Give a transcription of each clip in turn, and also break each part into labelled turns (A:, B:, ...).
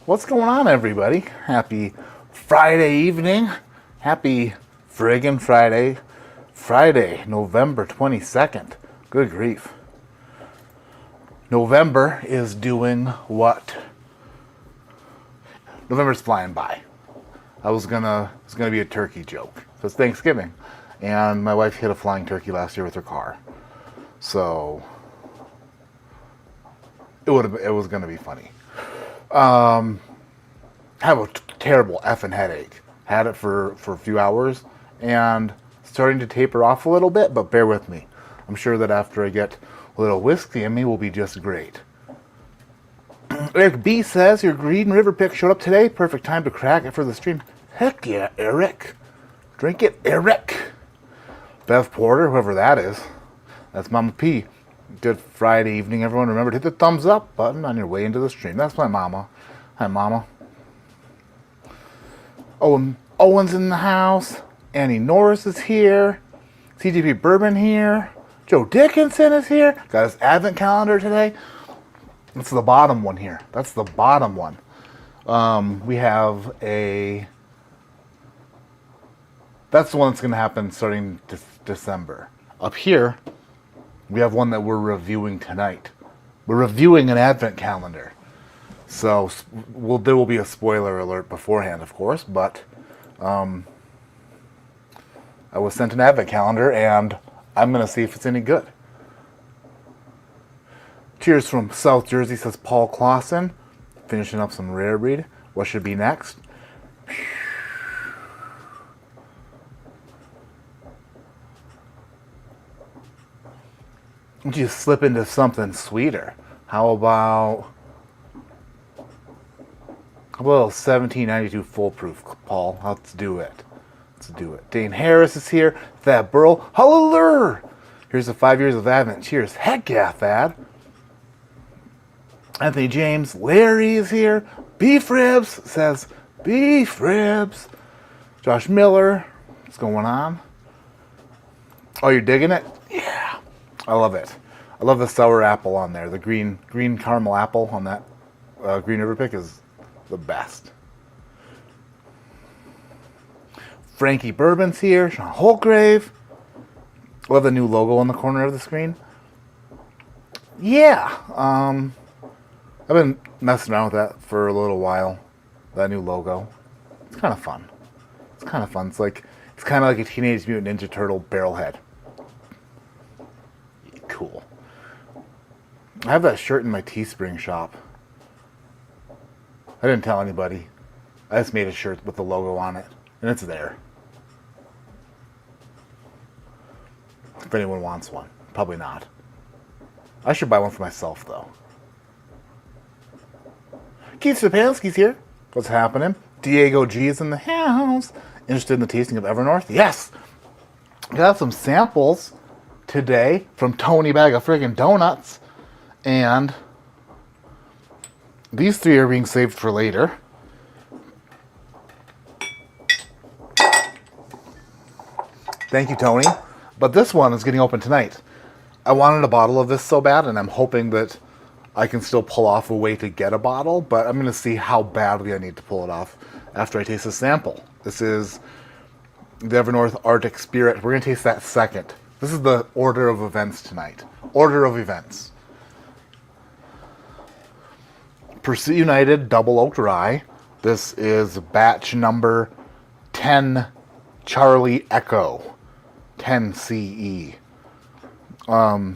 A: What's going on, everybody? Happy Friday evening. Happy friggin' Friday. Friday, November 22nd. Good grief. November is doing what? November's flying by. It's gonna be a turkey joke. So it's Thanksgiving. And my wife hit a flying turkey last year with her car. So it was gonna be funny. Have a terrible effing headache. Had it for a few hours and starting to taper off a little bit, but bear with me. I'm sure that after I get a little whiskey in me, will be just great. Eric B says, your Green River pick showed up today. Perfect time to crack it for the stream. Heck yeah, Eric. Drink it, Eric. Bev Porter, whoever that is. That's Mama P. Good Friday evening, everyone. Remember to hit the thumbs up button on your way into the stream. That's my mama. Hi, Mama. Owen's in the house. Annie Norris is here. CGP Bourbon here. Joe Dickinson is here. Got his advent calendar today. That's the bottom one here. That's the bottom one. We have a... That's the one that's going to happen starting December. Up here, we have one that we're reviewing tonight. We're reviewing an advent calendar. So there will be a spoiler alert beforehand, of course, but I was sent an advent calendar, and I'm going to see if it's any good. Cheers from South Jersey, says Paul Clausen. Finishing up some rare breed. What should be next? Would you slip into something sweeter? How about a little 1792 foolproof, Paul? Let's do it. Dane Harris is here. Thad Burl. Hallelujah! Here's the 5 years of Advent. Cheers. Heck yeah, Thad. Anthony James. Larry is here. Beef Ribs says Beef Ribs. Josh Miller. What's going on? Oh, you're digging it? Yeah. I love it. I love the sour apple on there. The green caramel apple on that Green River pick is the best. Frankie Bourbon's here. Sean Holtgrave. Love the new logo on the corner of the screen. Yeah. I've been messing around with that for a little while. That new logo. It's kind of fun. It's kind of like a Teenage Mutant Ninja Turtle barrel head. Cool. I have that shirt in my Teespring shop. I didn't tell anybody. I just made a shirt with the logo on it, and it's there. If anyone wants one. Probably not. I should buy one for myself, though. Keith Stepanski's here. What's happening? Diego G is in the house. Interested in the tasting of Evernorth? Yes! Got some samples today from Tony Bag of Friggin' Donuts. And these three are being saved for later. Thank you, Tony. But this one is getting open tonight. I wanted a bottle of this so bad, and I'm hoping that I can still pull off a way to get a bottle, but I'm going to see how badly I need to pull it off after I taste a sample. This is the Evernorth Arctic Spirit. We're going to taste that second. This is the order of events tonight. Order of events. Pursuit United Double Oak Rye. This is batch number 10 Charlie Echo. 10 CE. At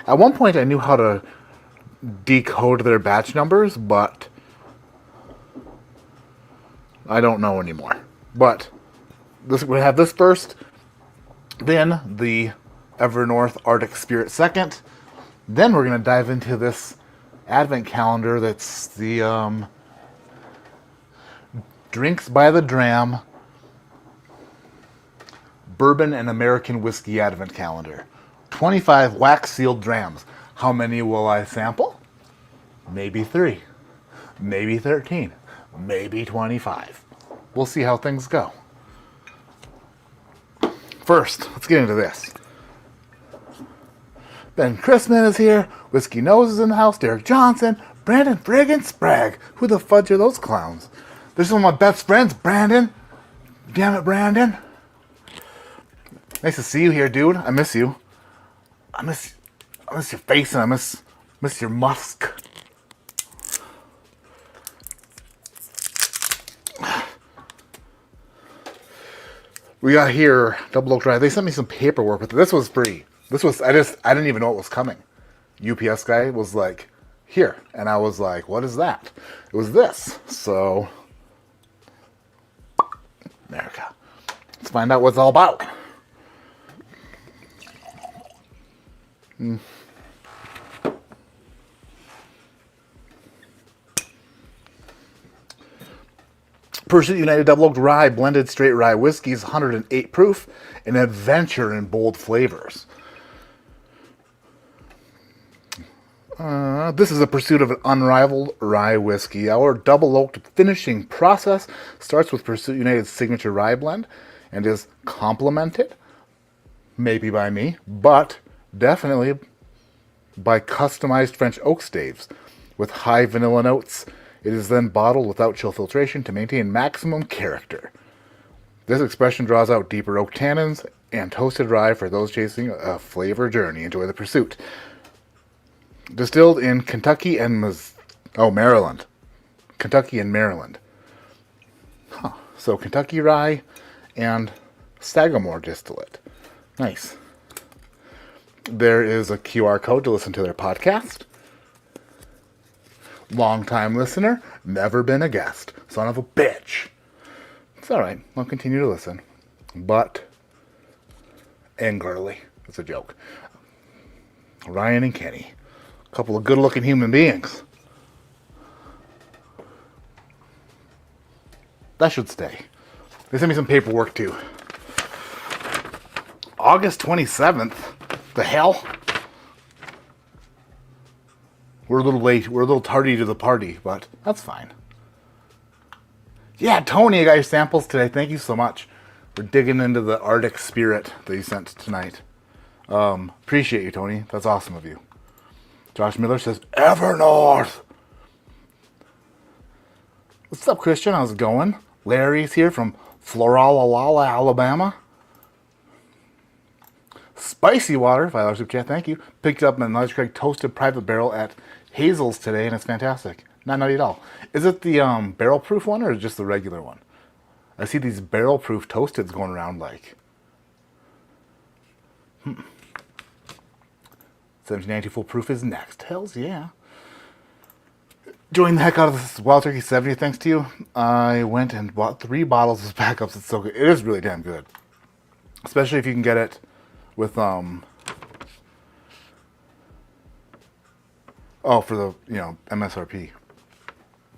A: one point I knew how to decode their batch numbers, but I don't know anymore. But we have this first, then the Evernorth Arctic Spirit second. Then we're going to dive into this advent calendar that's the Drinks by the Dram Bourbon and American Whiskey Advent Calendar. 25 wax-sealed drams. How many will I sample? Maybe 3. Maybe 13. Maybe 25. We'll see how things go. First, let's get into this. Ben Chrisman is here. Whiskey Nose is in the house. Derek Johnson. Brandon friggin' Sprague. Who the fudge are those clowns? This is one of my best friends, Brandon. Damn it, Brandon. Nice to see you here, dude. I miss you. I miss your face and I miss your musk. We got here Double Oak Drive. They sent me some paperwork with it. This was free. I didn't even know it was coming. UPS guy was like, here. And I was like, what is that? It was this. So, America. Let's find out what it's all about. Pursuit United Double Oaked Rye Blended Straight Rye Whiskey is 108 proof, an adventure in bold flavors. This is a pursuit of an unrivaled rye whiskey. Our double oaked finishing process starts with Pursuit United's signature rye blend and is complemented, maybe by me, but definitely by customized French oak staves with high vanilla notes. It is then bottled without chill filtration to maintain maximum character. This expression draws out deeper oak tannins and toasted rye for those chasing a flavor journey. Enjoy the pursuit. Distilled in Kentucky and Maryland. Kentucky and Maryland. So Kentucky rye and Sagamore distillate. Nice. There is a QR code to listen to their podcast. Long-time listener, never been a guest. Son of a bitch. It's alright. I'll continue to listen. But angrily. It's a joke. Ryan and Kenny. A couple of good-looking human beings. That should stay. They sent me some paperwork too. August 27th. The hell? We're a little late. We're a little tardy to the party, but that's fine. Yeah, Tony, I got your samples today. Thank you so much. We're digging into the Arctic Spirit that you sent tonight. Appreciate you, Tony. That's awesome of you. Josh Miller says, Evernorth. What's up, Christian? How's it going? Larry's here from Florala, Alabama. Spicy water, $5 super chat, thank you. Picked up a Nice Craig toasted private barrel at Hazel's today, and it's fantastic. Not nutty at all. Is it the barrel proof one or just the regular one? I see these barrel proof toasteds going around like. 1790 full proof is next. Hells yeah. Enjoying the heck out of this Wild Turkey 70, thanks to you. I went and bought 3 bottles of backups. It's so good. It is really damn good. Especially if you can get it with for the MSRP.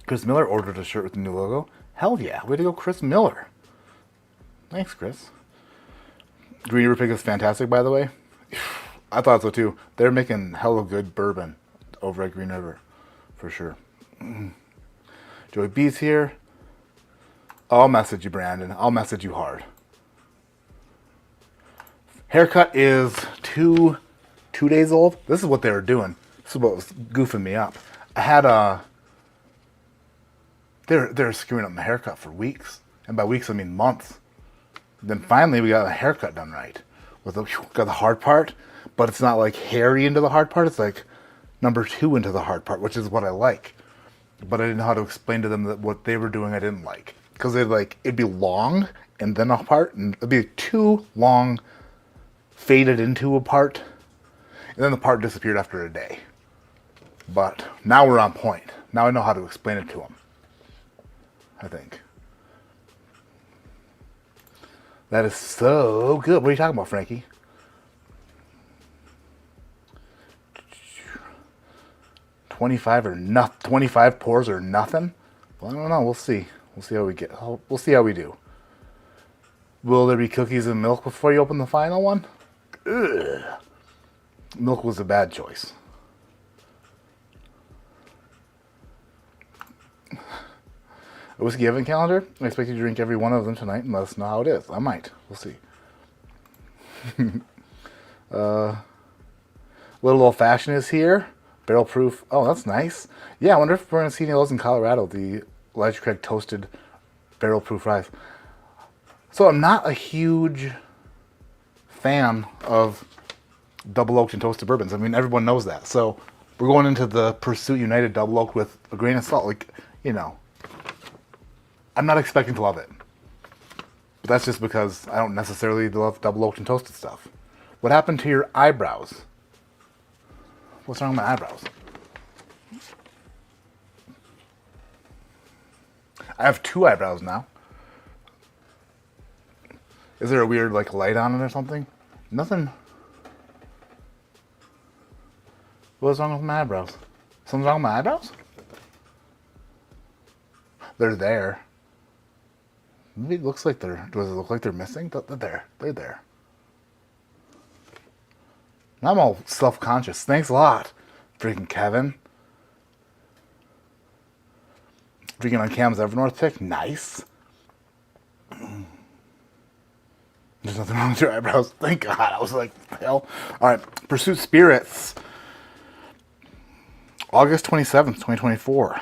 A: Chris Miller ordered a shirt with the new logo. Hell yeah, way to go, Chris Miller. Thanks, Chris. Green River Pig is fantastic, by the way. I thought so too. They're making hella good bourbon over at Green River, for sure. Joey B's here. I'll message you, Brandon. I'll message you hard. Haircut is two days old. This is what they were doing. This is what was goofing me up. I had they're screwing up my haircut for weeks, and by weeks I mean months. Then finally we got a haircut done right. Got the hard part, but it's not like hairy into the hard part. It's like number 2 into the hard part, which is what I like. But I didn't know how to explain to them that what they were doing I didn't like, because it'd be long and then a part, and it'd be too long, faded into a part, and then the part disappeared after a day. But now we're on point. Now I know how to explain it to them, I think. That is so good. What are you talking about, Frankie? 25 pours or nothing? Well, I don't know. We'll see. We'll see how we get. We'll see how we do. Will there be cookies and milk before you open the final one? Ugh. Milk was a bad choice. A whiskey event calendar? I expect you to drink every one of them tonight and let us know how it is. I might. We'll see. Little Old Fashioned is here. Barrel proof. Oh, that's nice. Yeah, I wonder if we're going to see any of those in Colorado. The Elijah Craig toasted barrel proof rye. So I'm not a huge fan of double oaked and toasted bourbons. I mean, everyone knows that. So we're going into the Pursuit United double oak with a grain of salt. Like, you know, I'm not expecting to love it. But that's just because I don't necessarily love double oaked and toasted stuff. What happened to your eyebrows? What's wrong with my eyebrows? I have 2 eyebrows now. Is there a weird like light on it or something? Nothing. What's wrong with my eyebrows? Something's wrong with my eyebrows? They're there. Maybe it looks like they're... Does it look like they're missing? They're there. They're there. I'm all self-conscious. Thanks a lot, freaking Kevin. Drinking on Cam's Evernorth pick. Nice. There's nothing wrong with your eyebrows. Thank God. I was like, what the hell? All right. Pursuit Spirits. August 27th, 2024.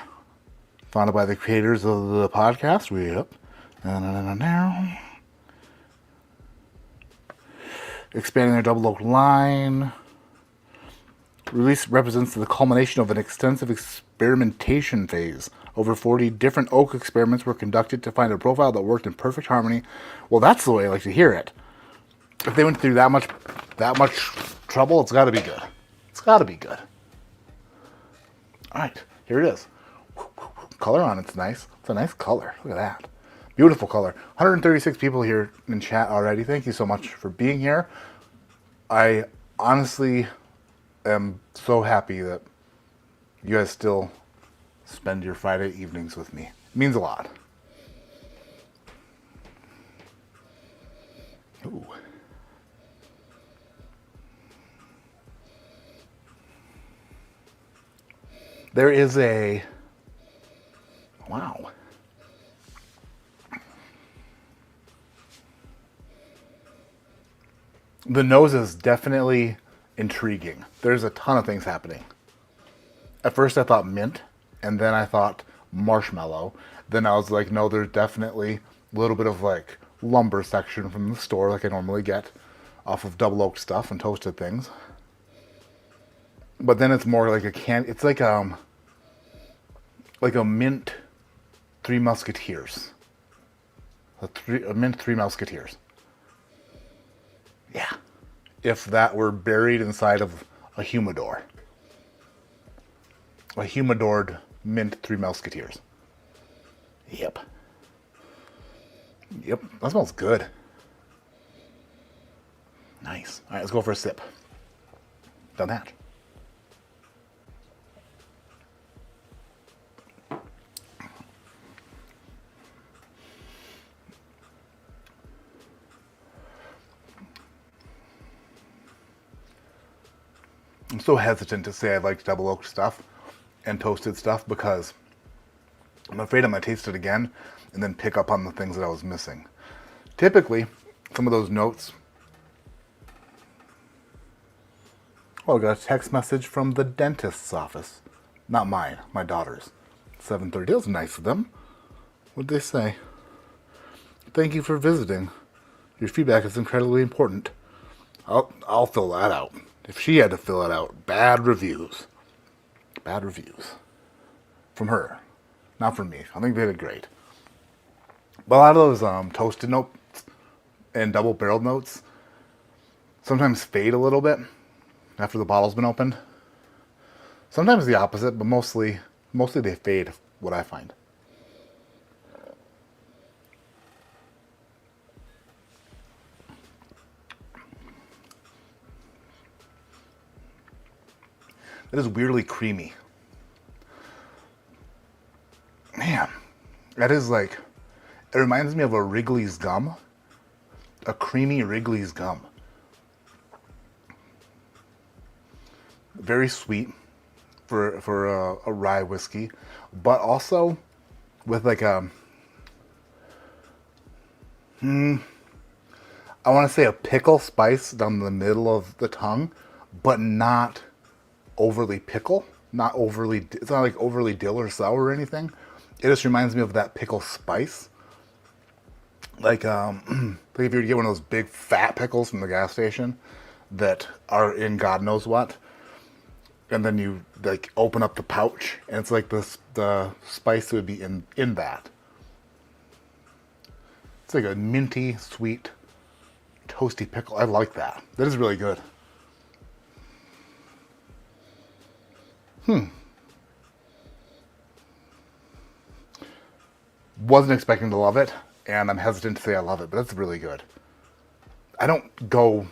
A: Founded by the creators of the podcast. Yep. Expanding their double oak line. Release represents the culmination of an extensive experimentation phase. Over 40 different oak experiments were conducted to find a profile that worked in perfect harmony. Well, that's the way I like to hear it. If they went through that much trouble, it's got to be good. It's got to be good. All right, here it is. Color on it's nice. It's a nice color. Look at that. Beautiful color. 136 people here in chat already. Thank you so much for being here. I honestly am so happy that you guys still spend your Friday evenings with me. It means a lot. Ooh. There is a... Wow. The nose is definitely intriguing. There's a ton of things happening. At first I thought mint, and then I thought marshmallow. Then I was like, no, there's definitely a little bit of like lumber section from the store like I normally get off of double oaked stuff and toasted things. But then it's more like it's like a mint Three Musketeers. A mint Three Musketeers. Yeah. If that were buried inside of a humidor. A humidored mint Three Musketeers. Yep. Yep. That smells good. Nice. All right, let's go for a sip. Done that. I'm so hesitant to say I like double oaked stuff and toasted stuff because I'm afraid I'm going to taste it again and then pick up on the things that I was missing. Typically, some of those notes... Oh, I got a text message from the dentist's office. Not mine, my daughter's. 7:30. That was nice of them. What'd they say? Thank you for visiting. Your feedback is incredibly important. I'll fill that out. If she had to fill it out, bad reviews. Bad reviews. From her. Not from me. I think they did great. But a lot of those toasted notes and double barreled notes sometimes fade a little bit after the bottle's been opened. Sometimes the opposite, but mostly they fade, what I find. It is weirdly creamy. Man, that is like, it reminds me of a Wrigley's gum. A creamy Wrigley's gum. Very sweet for a rye whiskey, but also with like a, I want to say a pickle spice down the middle of the tongue, but not overly pickle, not overly, it's not like overly dill or sour or anything. It just reminds me of that pickle spice. Like, like if you were to get one of those big fat pickles from the gas station that are in God knows what, and then you like open up the pouch, and it's like the spice would be in that. It's like a minty, sweet, toasty pickle. I like that. That is really good. Wasn't expecting to love it, and I'm hesitant to say I love it, but that's really good. I don't go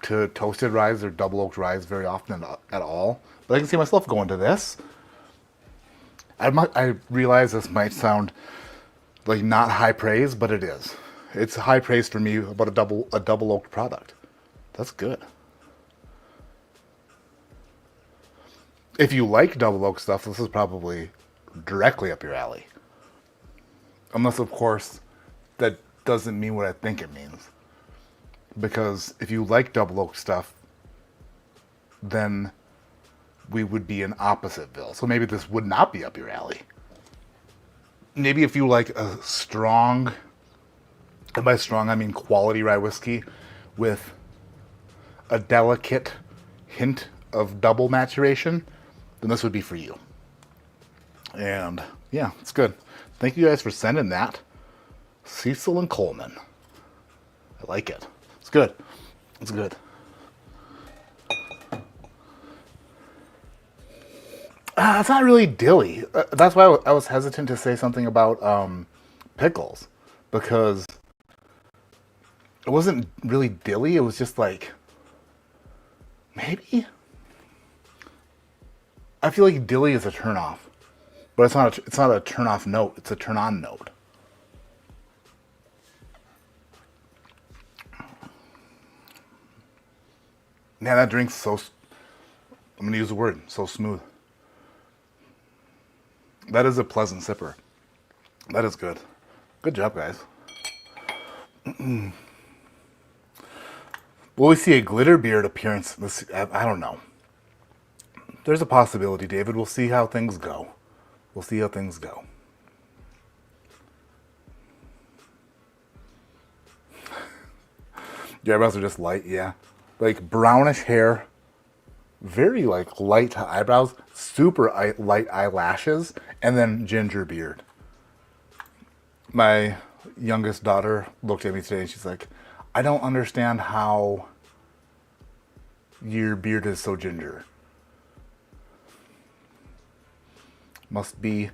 A: to toasted rye or double oaked rye very often at all, but I can see myself going to this. I realize this might sound like not high praise, but it is. It's high praise for me about a double oaked product. That's good. If you like double oak stuff, this is probably directly up your alley. Unless, of course, that doesn't mean what I think it means. Because if you like double oak stuff, then we would be in Oppositeville. So maybe this would not be up your alley. Maybe if you like a strong, and by strong I mean quality rye whiskey with a delicate hint of double maturation, then this would be for you. And yeah, it's good. Thank you guys for sending that. Cecil and Coleman. I like it. It's good. It's good. It's not really dilly. That's why I was hesitant to say something about pickles, because it wasn't really dilly. It was just like, maybe. I feel like dilly is a turnoff, but it's not a turn off note. It's a turn on note. Man, that drink's so, I'm gonna use the word, so smooth. That is a pleasant sipper. That is good. Good job, guys. Will we see a Glitterbeard appearance? I don't know. There's a possibility, David. We'll see how things go. We'll see how things go. Your eyebrows are just light, yeah. Like brownish hair, very like light eyebrows, super light eyelashes, and then ginger beard. My youngest daughter looked at me today and she's like, I don't understand how your beard is so ginger. Must be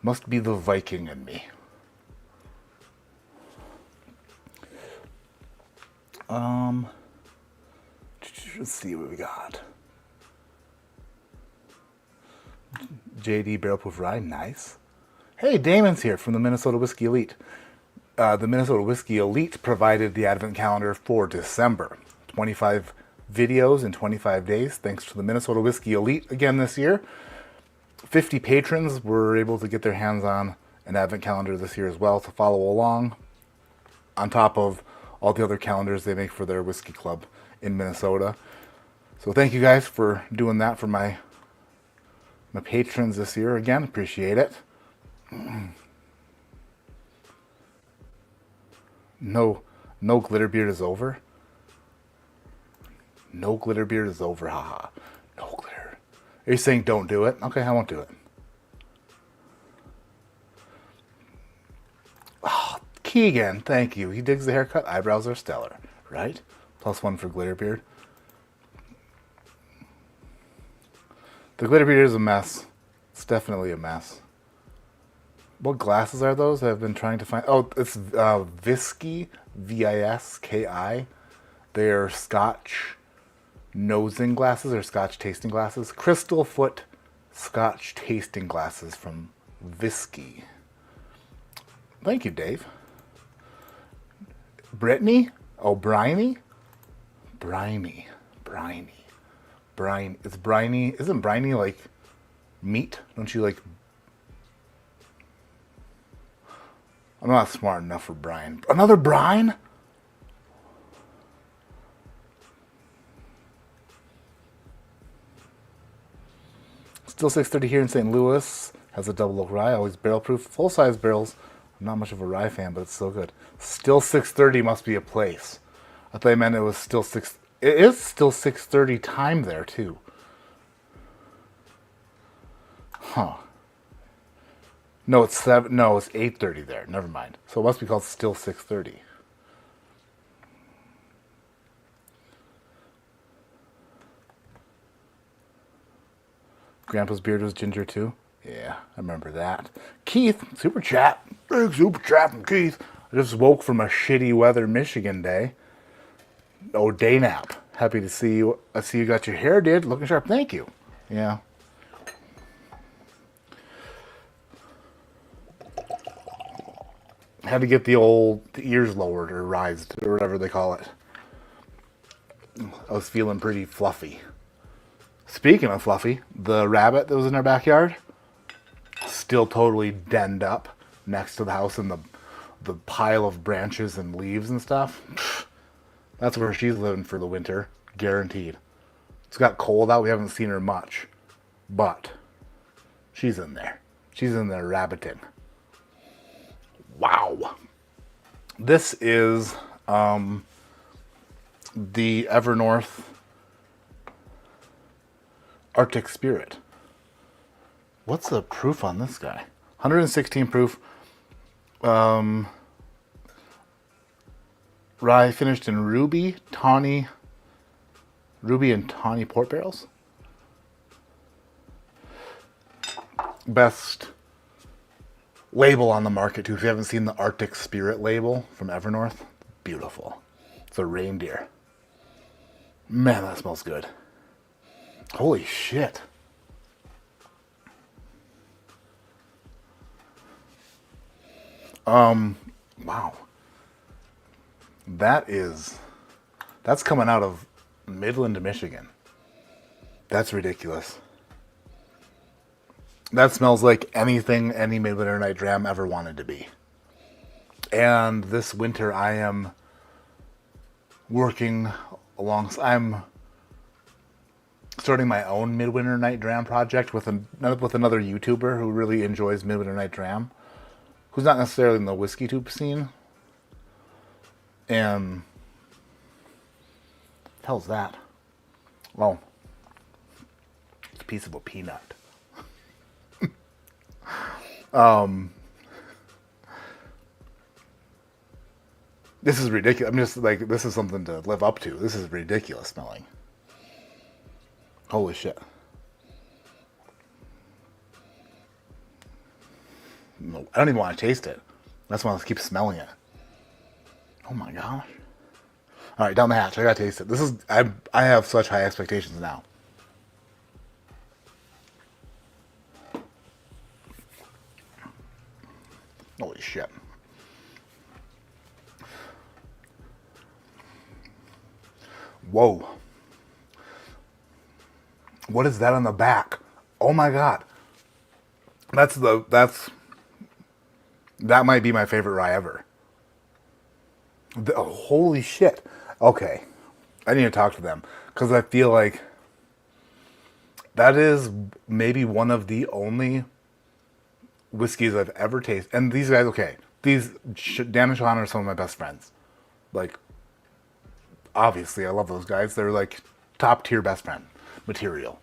A: the Viking in me. Let's see what we got. JD Barrel Proof Rye, nice. Hey, Damon's here from the Minnesota Whiskey Elite. The Minnesota Whiskey Elite provided the advent calendar for December. 25 videos in 25 days, thanks to the Minnesota Whiskey Elite again this year. 50 patrons were able to get their hands on an advent calendar this year as well to follow along, on top of all the other calendars they make for their whiskey club in Minnesota. So thank you guys for doing that for my patrons this year. Again, appreciate it. No Glitterbeard is over. No Glitterbeard is over, haha. No glitter. Are you saying don't do it? Okay, I won't do it. Oh, Keegan, thank you. He digs the haircut. Eyebrows are stellar, right? +1 for Glitterbeard. The Glitterbeard is a mess. It's definitely a mess. What glasses are those? I've been trying to find. Oh, it's Whiskey, Viski. They're Scotch nosing glasses or Scotch tasting glasses. Crystal Foot Scotch tasting glasses from Whiskey. Thank you, Dave. Brittany? Oh, Bryony? Briny. It's briny. Isn't briny like meat? Don't you like? I'm not smart enough for brine. Another brine? Still 630 here in St. Louis. Has a double oak rye, always barrel proof, full size barrels. I'm not much of a rye fan, but it's so good. Still 630 must be a place. I thought I meant it was still 6. It is still 6:30 time there too. Huh. No, it's 7. No, it's 8:30 there. Never mind. So it must be called still 6:30. Grandpa's beard was ginger too. Yeah, I remember that. Keith, super chat. Big super chat from Keith. I just woke from a shitty weather Michigan day. Oh, day nap. Happy to see you. I see you got your hair did. Looking sharp. Thank you. Yeah. Had to get the ears lowered or rised or whatever they call it. I was feeling pretty fluffy. Speaking of fluffy, the rabbit that was in our backyard, still totally denned up next to the house in the pile of branches and leaves and stuff. That's where she's living for the winter, guaranteed. It's got cold out. We haven't seen her much, but she's in there. She's in there rabbiting. Wow. This is the Evernorth Arctic Spirit. What's the proof on this guy? 116 proof. Rye finished in ruby and tawny port barrels. Best label on the market too. If you haven't seen the Arctic Spirit label from Evernorth, beautiful. It's a reindeer. Man, that smells good. Holy shit. Wow. That's coming out of Midland, Michigan. That's ridiculous. That smells like anything any Midwinter Night Dram ever wanted to be. And this winter I am working I'm starting my own Midwinter Night Dram project with another YouTuber who really enjoys Midwinter Night Dram, who's not necessarily in the whiskey tube scene. And what the hell's that? Well, it's a piece of a peanut. This is ridiculous. I'm just like, this is something to live up to. This is ridiculous smelling. Holy shit. No, I don't even want to taste it. That's why I keep smelling it. Oh my gosh. All right, down the hatch. I gotta taste it. I have such high expectations now. Holy shit. Whoa. What is that on the back? Oh my god. That might be my favorite rye ever. Holy shit. Okay. I need to talk to them because I feel like that is maybe one of the only whiskeys I've ever tasted. And these guys, okay, Dan and Sean are some of my best friends. Like, obviously, I love those guys. They're like top tier best friend material.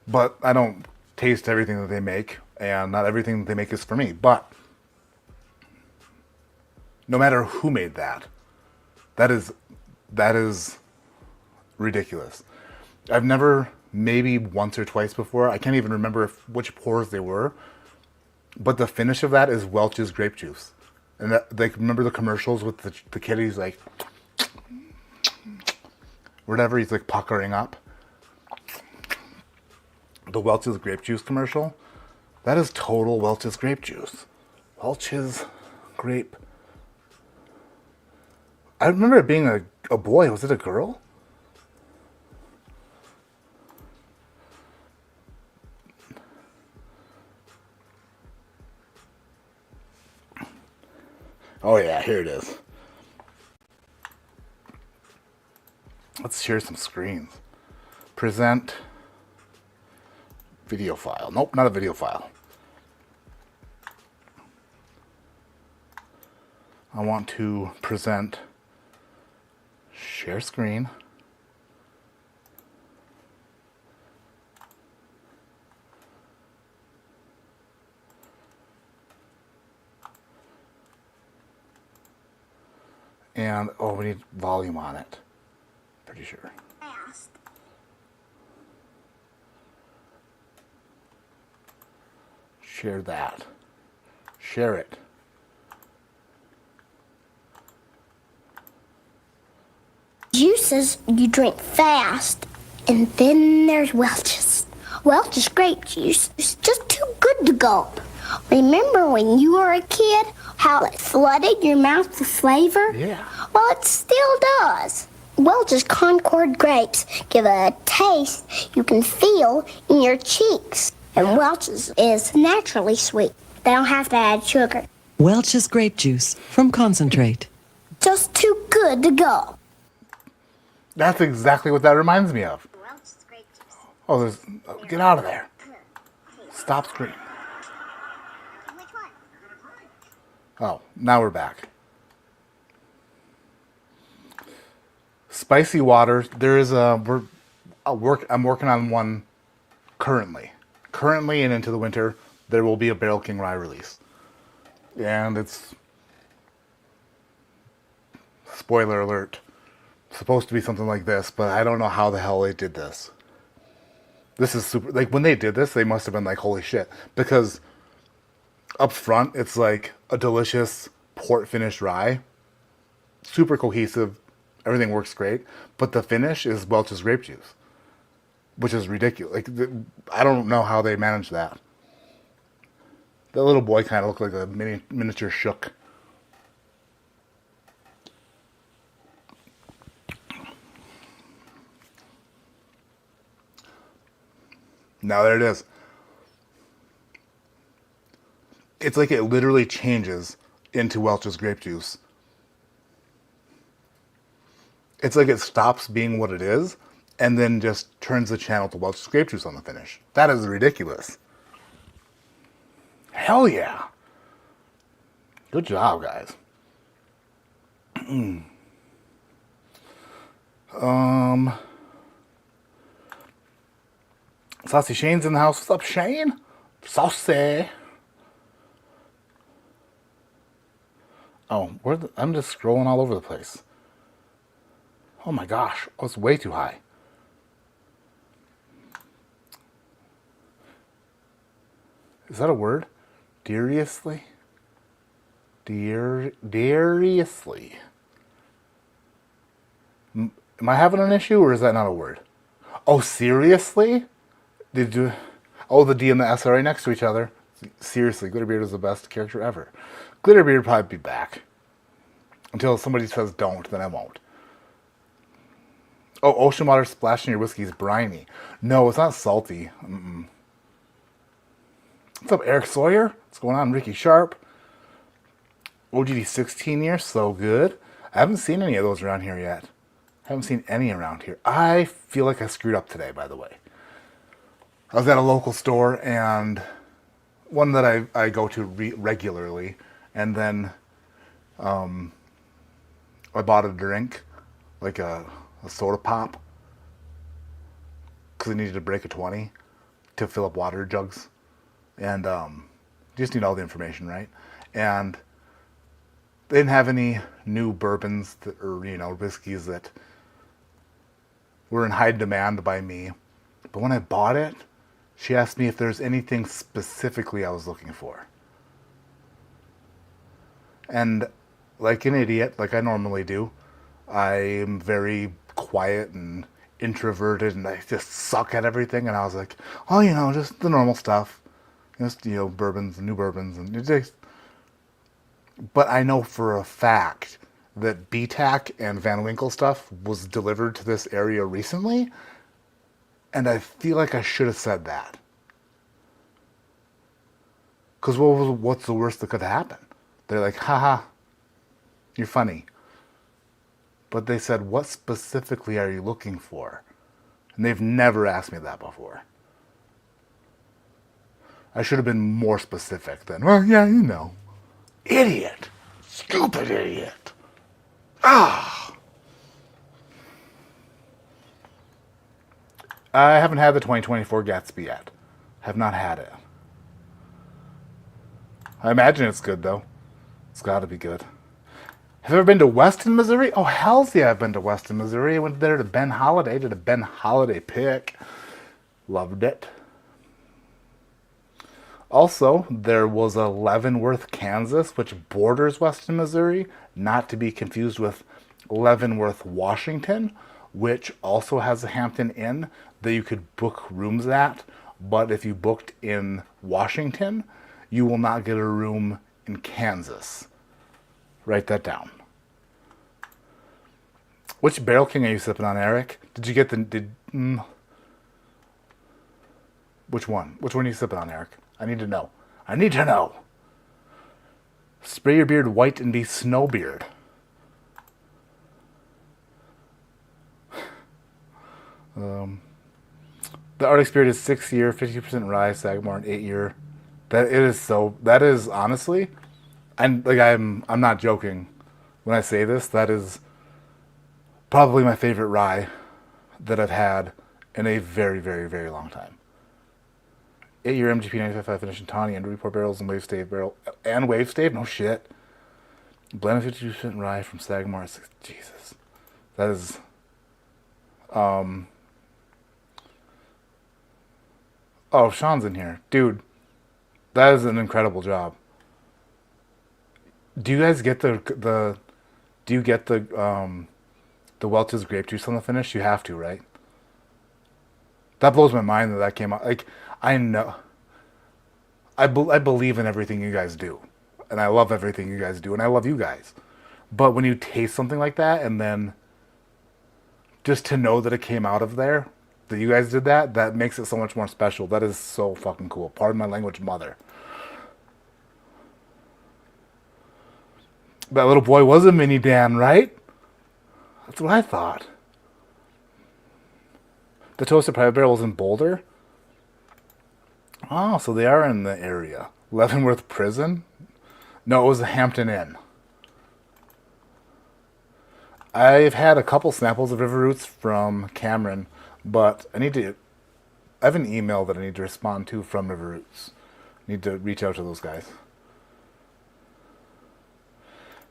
A: But I don't taste everything that they make, and not everything that they make is for me. But no matter who made that, that is ridiculous. I've never, maybe once or twice before, I can't even remember which pours they were, but the finish of that is Welch's grape juice. And that, like, remember the commercials with the kid, he's like, whatever, he's like puckering up. The Welch's grape juice commercial, that is total Welch's grape juice. Welch's grape. I remember it being a boy. Was it a girl? Oh yeah, here it is. Let's share some screens. Present Video file. Nope, not a video file. I want to present share screen. And, oh, we need volume on it. Pretty sure. Share that. Share it.
B: Juices you drink fast, and then there's Welch's. Welch's grape juice is just too good to gulp. Remember when you were a kid, how it flooded your mouth with flavor?
A: Yeah.
B: Well, it still does. Welch's Concord grapes give a taste you can feel in your cheeks. And Welch's is naturally sweet. They don't have to add sugar.
C: Welch's grape juice from concentrate.
B: Just too good to go.
A: That's exactly what that reminds me of.
B: Welch's grape juice.
A: Oh, there's... get out of there. Stop screaming.
B: Which one?
A: Oh, now we're back. Spicy waters. There is I'm working on one currently. Currently and into the winter, there will be a Barrel King Rye release. And it's, spoiler alert, supposed to be something like this, but I don't know how the hell they did this. This is super, like when they did this, they must have been like, holy shit. Because up front, it's like a delicious port finished rye. Super cohesive. Everything works great. But the finish is Welch's grape juice. Which is ridiculous. Like, I don't know how they managed that. The little boy kind of looked like a miniature shook. Now there it is. It's like it literally changes into Welch's grape juice. It's like it stops being what it is and then just turns the channel to Welch's grape juice on the finish. That is ridiculous. Hell yeah. Good job, guys. Saucy Shane's in the house. What's up, Shane? Saucy. Oh, I'm just scrolling all over the place. Oh my gosh, oh, it's way too high. Is that a word? Seriously? Seriously. Am I having an issue or is that not a word? Oh, seriously? Did you... Oh, the D and the S are right next to each other. Seriously, Glitterbeard is the best character ever. Glitterbeard will probably be back. Until somebody says don't, then I won't. Oh, ocean water splashing your whiskey is briny. No, it's not salty. What's up, Eric Sawyer? What's going on, Ricky Sharp? OGD 16 year, so good. I haven't seen any of those around here yet. I haven't seen any around here. I feel like I screwed up today, by the way. I was at a local store, and one that I go to regularly, and then I bought a drink, like a soda pop, because I needed to break a 20 to fill up water jugs. And just need all the information, right? And they didn't have any new bourbons or whiskeys that were in high demand by me. But when I bought it, she asked me if there's anything specifically I was looking for. And like an idiot, like I normally do, I am very quiet and introverted, and I just suck at everything. And I was like, oh, just the normal stuff. Just, bourbons, new bourbons, and it just... But I know for a fact that BTAC and Van Winkle stuff was delivered to this area recently, and I feel like I should have said that. Because what's the worst that could happen? They're like, haha, you're funny. But they said, what specifically are you looking for? And they've never asked me that before. I should have been more specific then. Well, yeah, you know. Idiot. Stupid idiot. Ah. I haven't had the 2024 Gatsby yet. Have not had it. I imagine it's good, though. It's got to be good. Have you ever been to Weston, Missouri? Oh, hells yeah, I've been to Weston, Missouri. I went there to Ben Holiday, did a Ben Holiday pick. Loved it. Also, there was a Leavenworth, Kansas, which borders Weston, Missouri, not to be confused with Leavenworth, Washington, which also has a Hampton Inn that you could book rooms at. But if you booked in Washington, you will not get a room in Kansas. Write that down. Which Barrel King are you sipping on, Eric? Did you get the... Which one? Which one are you sipping on, Eric? I need to know. I need to know. Spray your beard white and be Snowbeard. The Arctic Spirit is 6-year, 50% rye, Sagamore, and 8-year. That is honestly, I'm not joking when I say this. That is probably my favorite rye that I've had in a very, very, very long time. 8-year MGP 95.5 finish in tawny and report barrels and wave stave barrel and wave stave. No shit. Blend of 52% rye from Sagamore. Jesus, that is. Oh, Sean's in here, dude. That is an incredible job. Do you guys get the Welch's grape juice on the finish? You have to, right? That blows my mind that came out. Like, I know. I believe in everything you guys do. And I love everything you guys do. And I love you guys. But when you taste something like that, and then just to know that it came out of there, that you guys did that, that makes it so much more special. That is so fucking cool. Pardon my language, mother. That little boy was a mini Dan, right? That's what I thought. The Toasted Private Barrel was in Boulder? Oh, so they are in the area. Leavenworth Prison? No, it was a Hampton Inn. I've had a couple samples of River Roots from Cameron, but I have an email that I need to respond to from River Roots. I need to reach out to those guys.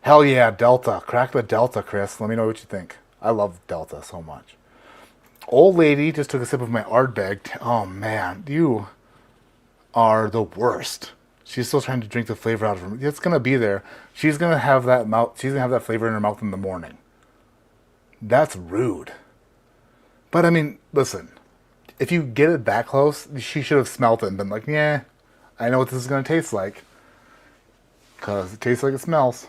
A: Hell yeah, Delta. Crack the Delta, Chris. Let me know what you think. I love Delta so much. Old lady just took a sip of my Ardbeg. Oh man, you are the worst. She's still trying to drink the flavor out of her. It's gonna be there. She's gonna have that flavor in her mouth in the morning. That's rude. But I mean, listen. If you get it that close, she should have smelt it and been like, yeah, I know what this is gonna taste like. Cause it tastes like it smells.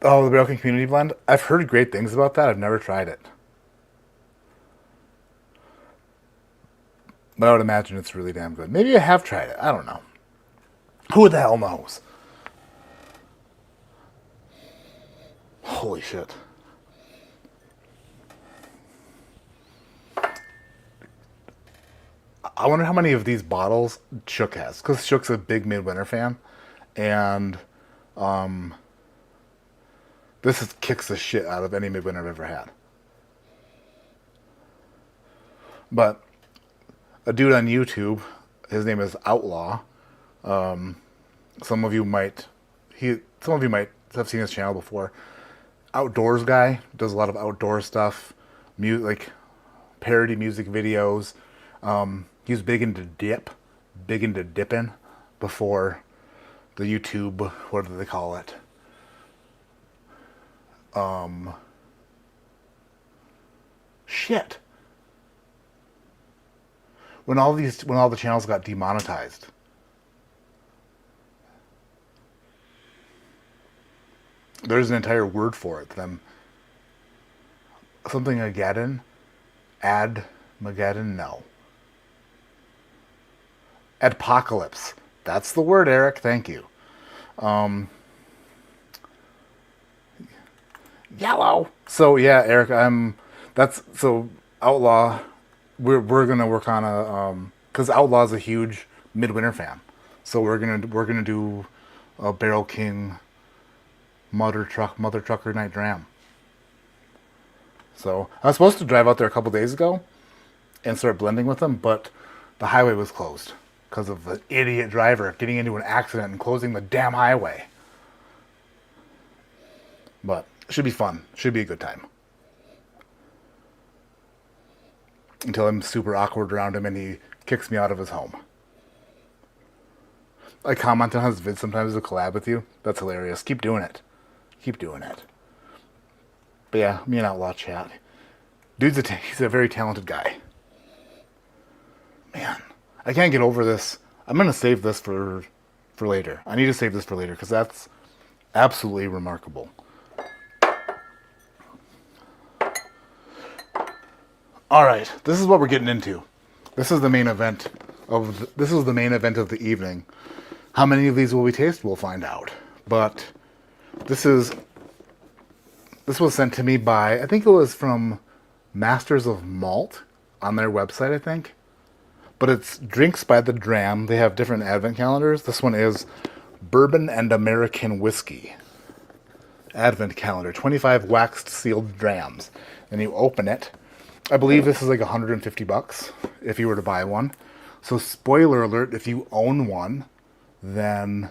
A: Oh, the Barrel King Community Blend? I've heard great things about that. I've never tried it. But I would imagine it's really damn good. Maybe I have tried it. I don't know. Who the hell knows? Holy shit. I wonder how many of these bottles Shook has. Because Shook's a big Midwinter fan. And kicks the shit out of any Midwinter I've ever had. But a dude on YouTube, his name is Outlaw. Some of you might have seen his channel before. Outdoors guy, does a lot of outdoor stuff, like parody music videos. He was big into dipping before the YouTube, what do they call it? Shit. When all the channels got demonetized. There's an entire word for it. Something Agaddon? Admageddon? No. Adpocalypse. That's the word, Eric. Thank you. Yellow. So yeah, Eric, Outlaw, we're gonna work on a because Outlaw's a huge Midwinter fan, so we're gonna do a Barrel King Mother Trucker Night Dram. So I was supposed to drive out there a couple days ago and start blending with them, but the highway was closed because of the idiot driver getting into an accident and closing the damn highway. But it should be fun. Should be a good time. Until I'm super awkward around him and he kicks me out of his home. I comment on his vid sometimes to collab with you. That's hilarious. Keep doing it. Keep doing it. But yeah, me and Outlaw chat. Dude's he's a very talented guy. Man, I can't get over this. I'm going to save this for later. I need to save this for later because that's absolutely remarkable. All right, this is what we're getting into. This is the main event of the evening. How many of these will we taste? We'll find out. But this was sent to me by, I think it was from Masters of Malt on their website, I think. But it's drinks by the dram. They have different advent calendars. This one is Bourbon and American Whiskey advent calendar, 25 waxed sealed drams. And you open it. I believe this is like $150 if you were to buy one. So spoiler alert, if you own one, then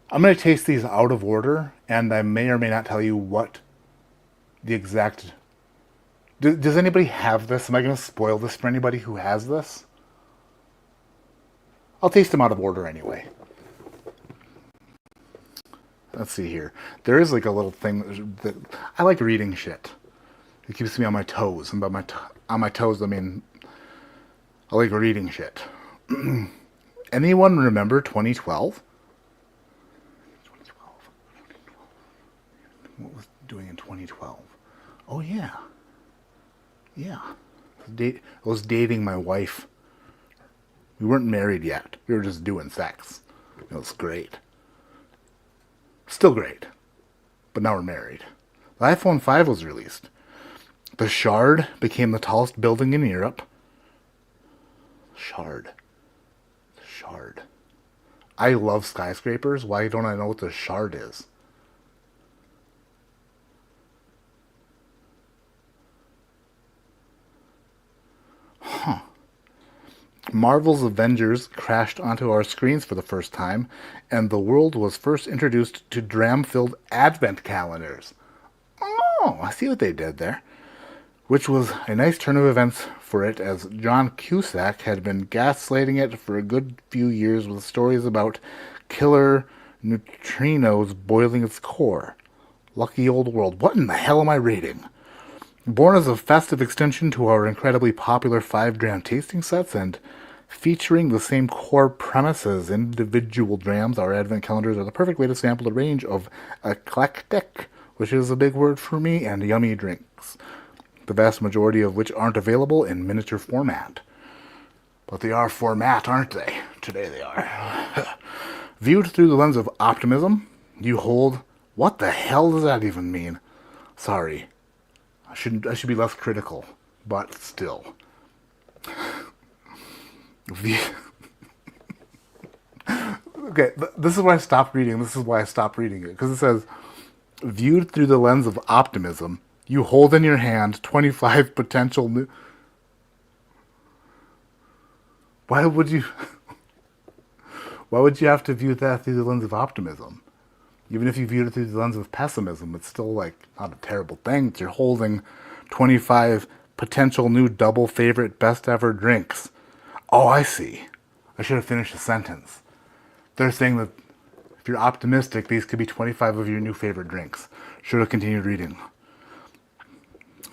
A: I'm going to taste these out of order, and I may or may not tell you what the exact... Does anybody have this? Am I going to spoil this for anybody who has this? I'll taste them out of order anyway. Let's see here. There is like a little thing that... I like reading shit. It keeps me on my toes. And by on my toes, I mean, I like reading shit. Anyone remember 2012? 2012. What was doing in 2012? Oh, yeah. Yeah. I was dating my wife. We weren't married yet. We were just doing sex. It was great. Still great. But now we're married. The iPhone 5 was released. The Shard became the tallest building in Europe. Shard. I love skyscrapers. Why don't I know what the Shard is? Huh. Marvel's Avengers crashed onto our screens for the first time, and the world was first introduced to dram-filled advent calendars. Oh, I see what they did there. Which was a nice turn of events for it, as John Cusack had been gaslighting it for a good few years with stories about killer neutrinos boiling its core. Lucky old world. What in the hell am I reading? Born as a festive extension to our incredibly popular 5-dram tasting sets and featuring the same core premise as individual drams, our advent calendars are the perfect way to sample a range of eclectic, which is a big word for me, and yummy drinks. The vast majority of which aren't available in miniature format. But they are format, aren't they? Today they are. Viewed through the lens of optimism, you hold... What the hell does that even mean? Sorry. I should be less critical, but still. Okay, this is why I stopped reading. This is why I stopped reading it. Because it says, viewed through the lens of optimism, you hold in your hand 25 potential new... Why would you have to view that through the lens of optimism? Even if you viewed it through the lens of pessimism, it's still like not a terrible thing. You're holding 25 potential new double favorite best ever drinks. Oh, I see. I should have finished the sentence. They're saying that if you're optimistic, these could be 25 of your new favorite drinks. Should have continued reading.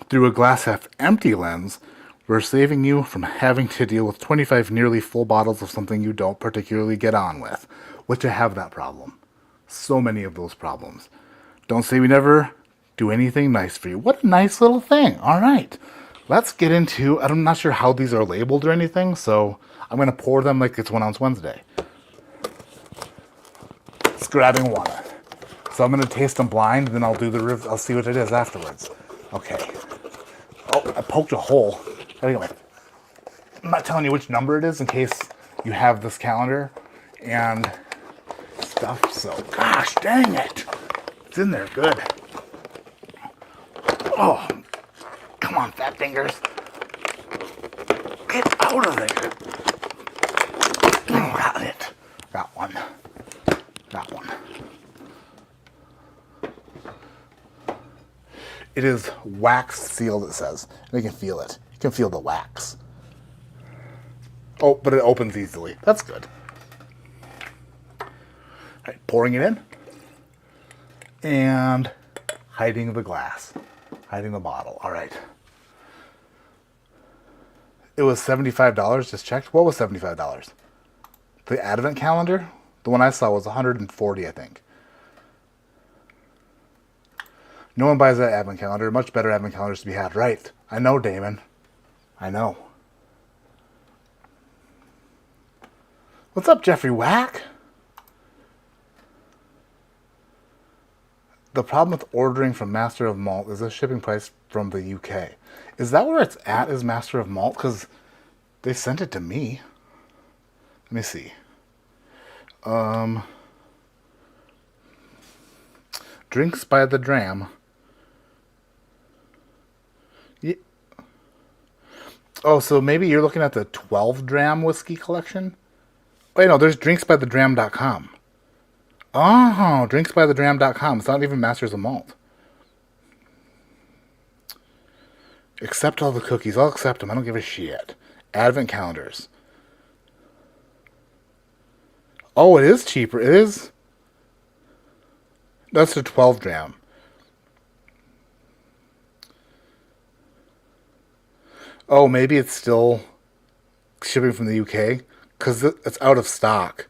A: Through a glass half empty lens, we're saving you from having to deal with 25 nearly full bottles of something you don't particularly get on with, which I have that problem. So many of those problems. Don't say we never do anything nice for you. What a nice little thing. All right. Let's get into, I'm not sure how these are labeled or anything, so I'm going to pour them like it's 1 Ounce Wednesday. Just grabbing one. So I'm going to taste them blind, then I'll do the I'll see what it is afterwards. Okay. Oh, I poked a hole. I'm not telling you which number it is in case you have this calendar and stuff. So, gosh dang it. It's in there good. Oh, come on, fat fingers. Get out of there. Oh, got it. Got one. Got one. It is wax sealed, it says. And you can feel it. You can feel the wax. Oh, but it opens easily. That's good. All right, pouring it in. And hiding the glass. Hiding the bottle. All right. It was $75, just checked. What was $75? The Advent calendar? The one I saw was $140, I think. No one buys that Advent calendar. Much better Advent calendars to be had. Right. I know, Damon. I know. What's up, Jeffrey Whack? The problem with ordering from Master of Malt is the shipping price from the UK. Is that where it's at, is Master of Malt? Because they sent it to me. Let me see. Drinks by the dram. Yeah. Oh, so maybe you're looking at the 12 dram whiskey collection? Wait, no, there's drinksbythedram.com. Oh, drinksbythedram.com. It's not even Masters of Malt. Accept all the cookies. I'll accept them. I don't give a shit. Advent calendars. Oh, it is cheaper. It is. That's the 12 dram. Oh, maybe it's still shipping from the UK because it's out of stock.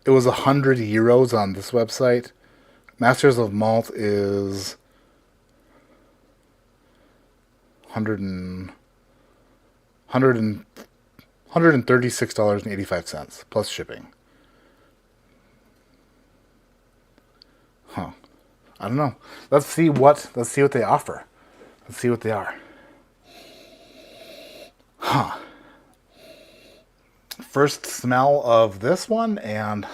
A: It was €100 on this website. Masters of Malt is $136.85 plus shipping. Huh. I don't know. Let's see what they offer. Let's see what they are. Huh. First smell of this one, and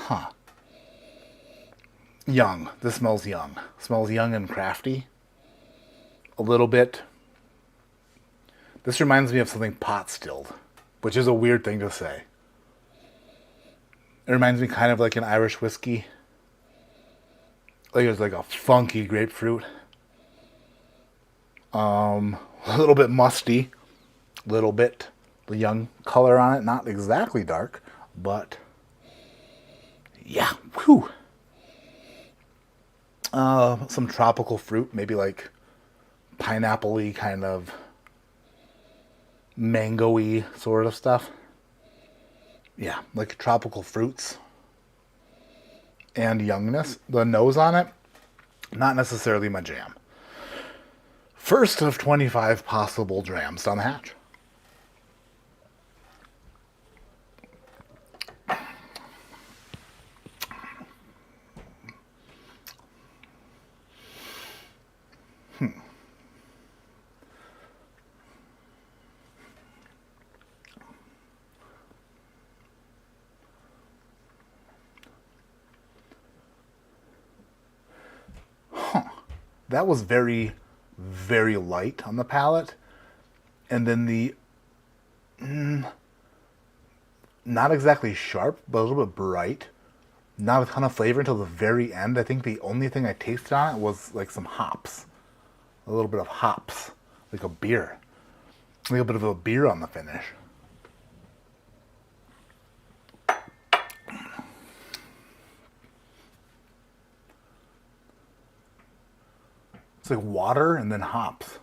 A: young. This smells young. Smells young and crafty. A little bit. This reminds me of something pot stilled, which is a weird thing to say. It reminds me kind of like an Irish whiskey. Like it's like a funky grapefruit. A little bit musty. Little bit. The young color on it, not exactly dark, but yeah, whew. Some tropical fruit, maybe like pineapple-y kind of mango-y sort of stuff. Yeah, like tropical fruits and youngness. The nose on it, not necessarily my jam. First of 25 possible drams down the hatch. That was very, very light on the palate. And then the, not exactly sharp, but a little bit bright. Not a ton of flavor until the very end. I think the only thing I tasted on it was like some hops. A little bit of hops. Like a beer. A little bit of a beer on the finish. It's like water and then hops.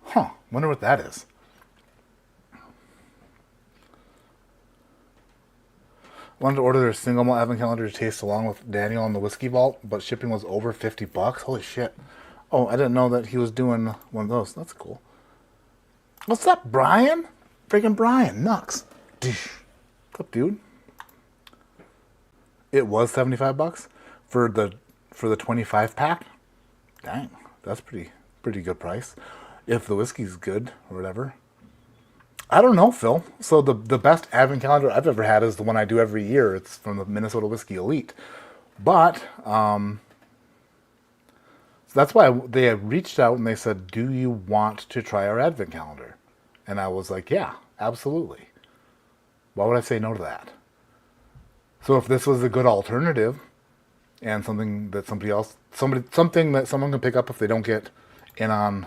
A: Huh. Wonder what that is. Wanted to order their single malt Advent calendar to taste along with Daniel on the Whiskey Vault, but shipping was over $50. Holy shit. Oh, I didn't know that he was doing one of those. That's cool. What's up, Brian? Freaking Brian. Nux. What's up, dude? It was $75 for the 25 pack. Dang. That's pretty good price. If the whiskey's good or whatever. I don't know, Phil. So the best advent calendar I've ever had is the one I do every year. It's from the Minnesota Whiskey Elite. But so that's why they had reached out and they said, "Do you want to try our advent calendar?" And I was like, "Yeah, absolutely. Why would I say no to that?" So if this was a good alternative and something that something that someone can pick up if they don't get in on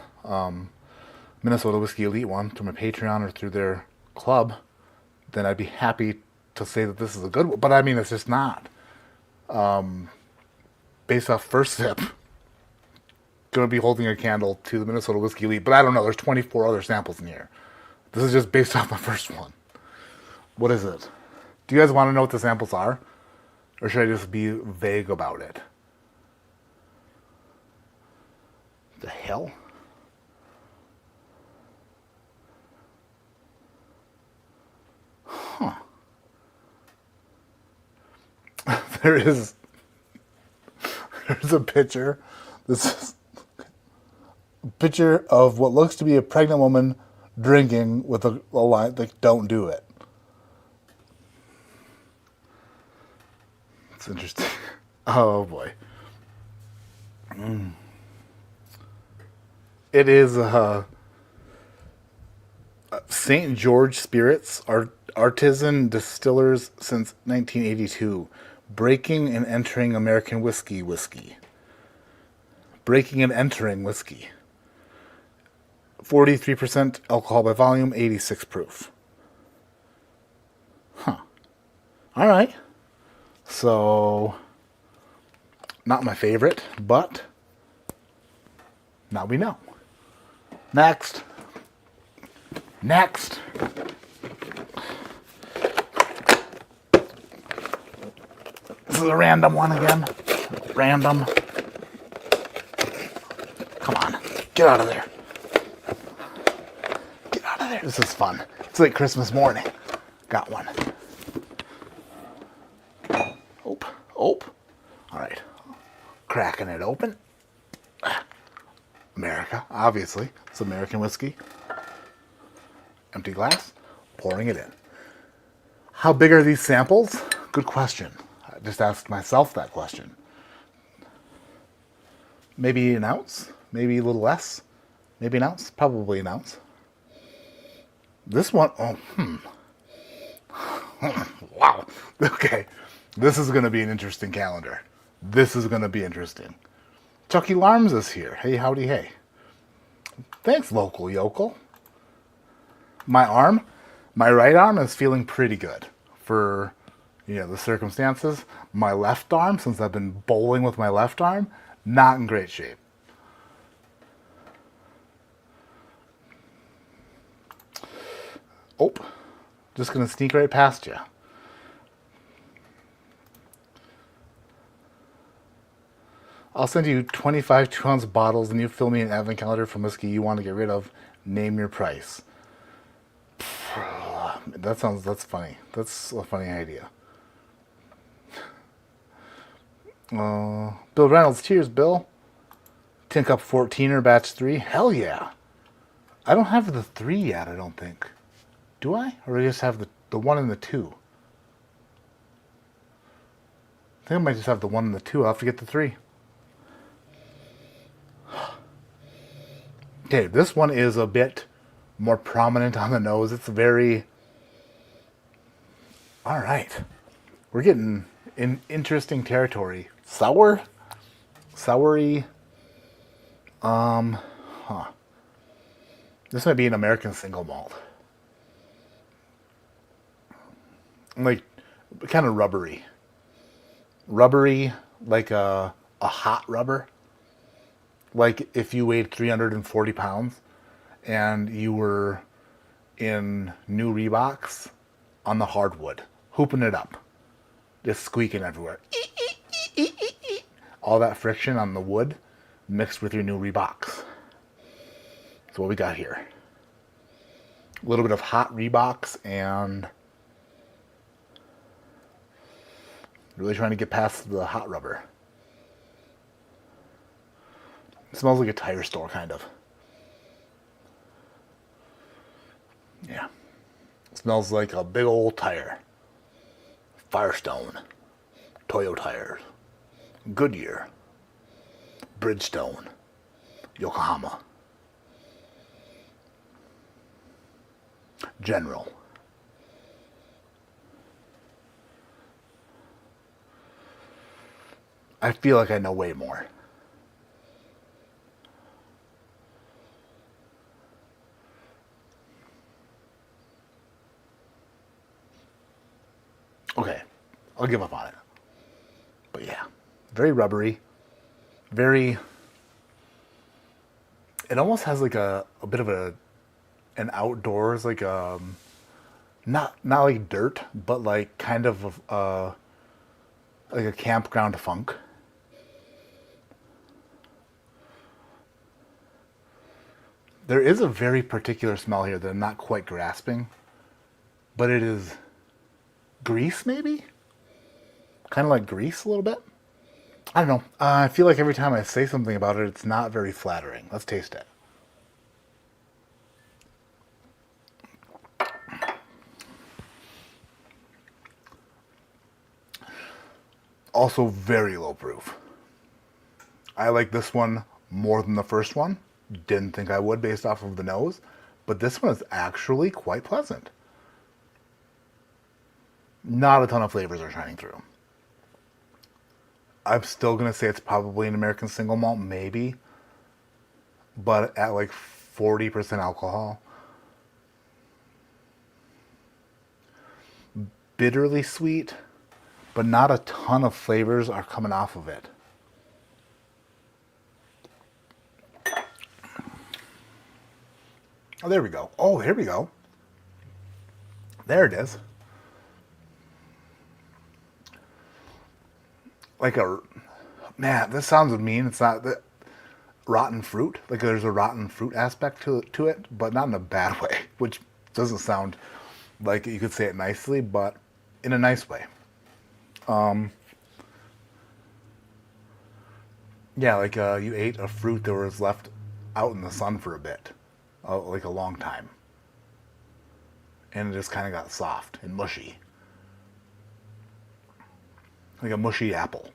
A: Minnesota Whiskey Elite one through my Patreon or through their club, then I'd be happy to say that this is a good one. But I mean, it's just not. Based off first sip, going to be holding a candle to the Minnesota Whiskey Elite. But I don't know. There's 24 other samples in here. This is just based off my first one. What is it? Do you guys want to know what the samples are? Or should I just be vague about it? The hell? Huh. There's a picture. This is a picture of what looks to be a pregnant woman drinking with a line like, "Don't do it." It's interesting. Oh boy. It is St. George Spirits, artisan distillers since 1982. Breaking and entering American whiskey. Breaking and entering whiskey. 43% alcohol by volume, 86 proof. Huh. All right. So, not my favorite, but now we know. Next. This is a random one again. Random. Come on. Get out of there. Get out of there. This is fun. It's like Christmas morning. Got one. All right. Cracking it open. America, obviously. It's American whiskey. Empty glass. Pouring it in. How big are these samples? Good question. I just asked myself that question. Maybe an ounce? Maybe a little less? Maybe an ounce? Probably an ounce. This one, wow. Okay. This is going to be an interesting calendar. This is going to be interesting. Chucky Larms is here. Hey, howdy, hey. Thanks, local yokel. My right arm is feeling pretty good for, the circumstances. My left arm, since I've been bowling with my left arm, not in great shape. Oh, just going to sneak right past you. I'll send you 25 2-ounce bottles and you fill me an advent calendar from whiskey you want to get rid of. Name your price. That's funny. That's a funny idea. Bill Reynolds, cheers, Bill. Tin Cup 14er, batch 3. Hell yeah. I don't have the 3 yet, I don't think. Do I? Or do I just have the 1 and the 2? I think I might just have the 1 and the 2. I'll have to get the 3. Okay, this one is a bit more prominent on the nose. It's very... All right. We're getting in interesting territory. Sour? Soury? This might be an American single malt. Like, kind of rubbery. Rubbery, like a hot rubber. Like if you weighed 340 pounds and you were in new Reeboks on the hardwood, hooping it up, just squeaking everywhere. All that friction on the wood mixed with your new Reeboks. That's what we got here. A little bit of hot Reeboks and really trying to get past the hot rubber. It smells like a tire store, kind of. Yeah. It smells like a big old tire. Firestone. Toyo tires. Goodyear. Bridgestone. Yokohama. General. I feel like I know way more. Okay, I'll give up on it. But yeah, very rubbery, very. It almost has like a bit of an outdoors like not like dirt, but like kind of like a campground funk. There is a very particular smell here that I'm not quite grasping, but it is grease, maybe? Kind of like grease a little bit? I don't know. I feel like every time I say something about it, it's not very flattering. Let's taste it. Also very low proof. I like this one more than the first one. Didn't think I would based off of the nose, but this one is actually quite pleasant. Not a ton of flavors are shining through. I'm still going to say it's probably an American single malt, maybe, but at like 40% alcohol. Bitterly sweet, but not a ton of flavors are coming off of it. Oh, there we go. Oh, here we go. There it is. Like a, man, this sounds mean. It's not that rotten fruit. Like there's a rotten fruit aspect to it, but not in a bad way, which doesn't sound like you could say it nicely, but in a nice way. Yeah, like you ate a fruit that was left out in the sun for a bit, like a long time. And it just kind of got soft and mushy. Like a mushy apple.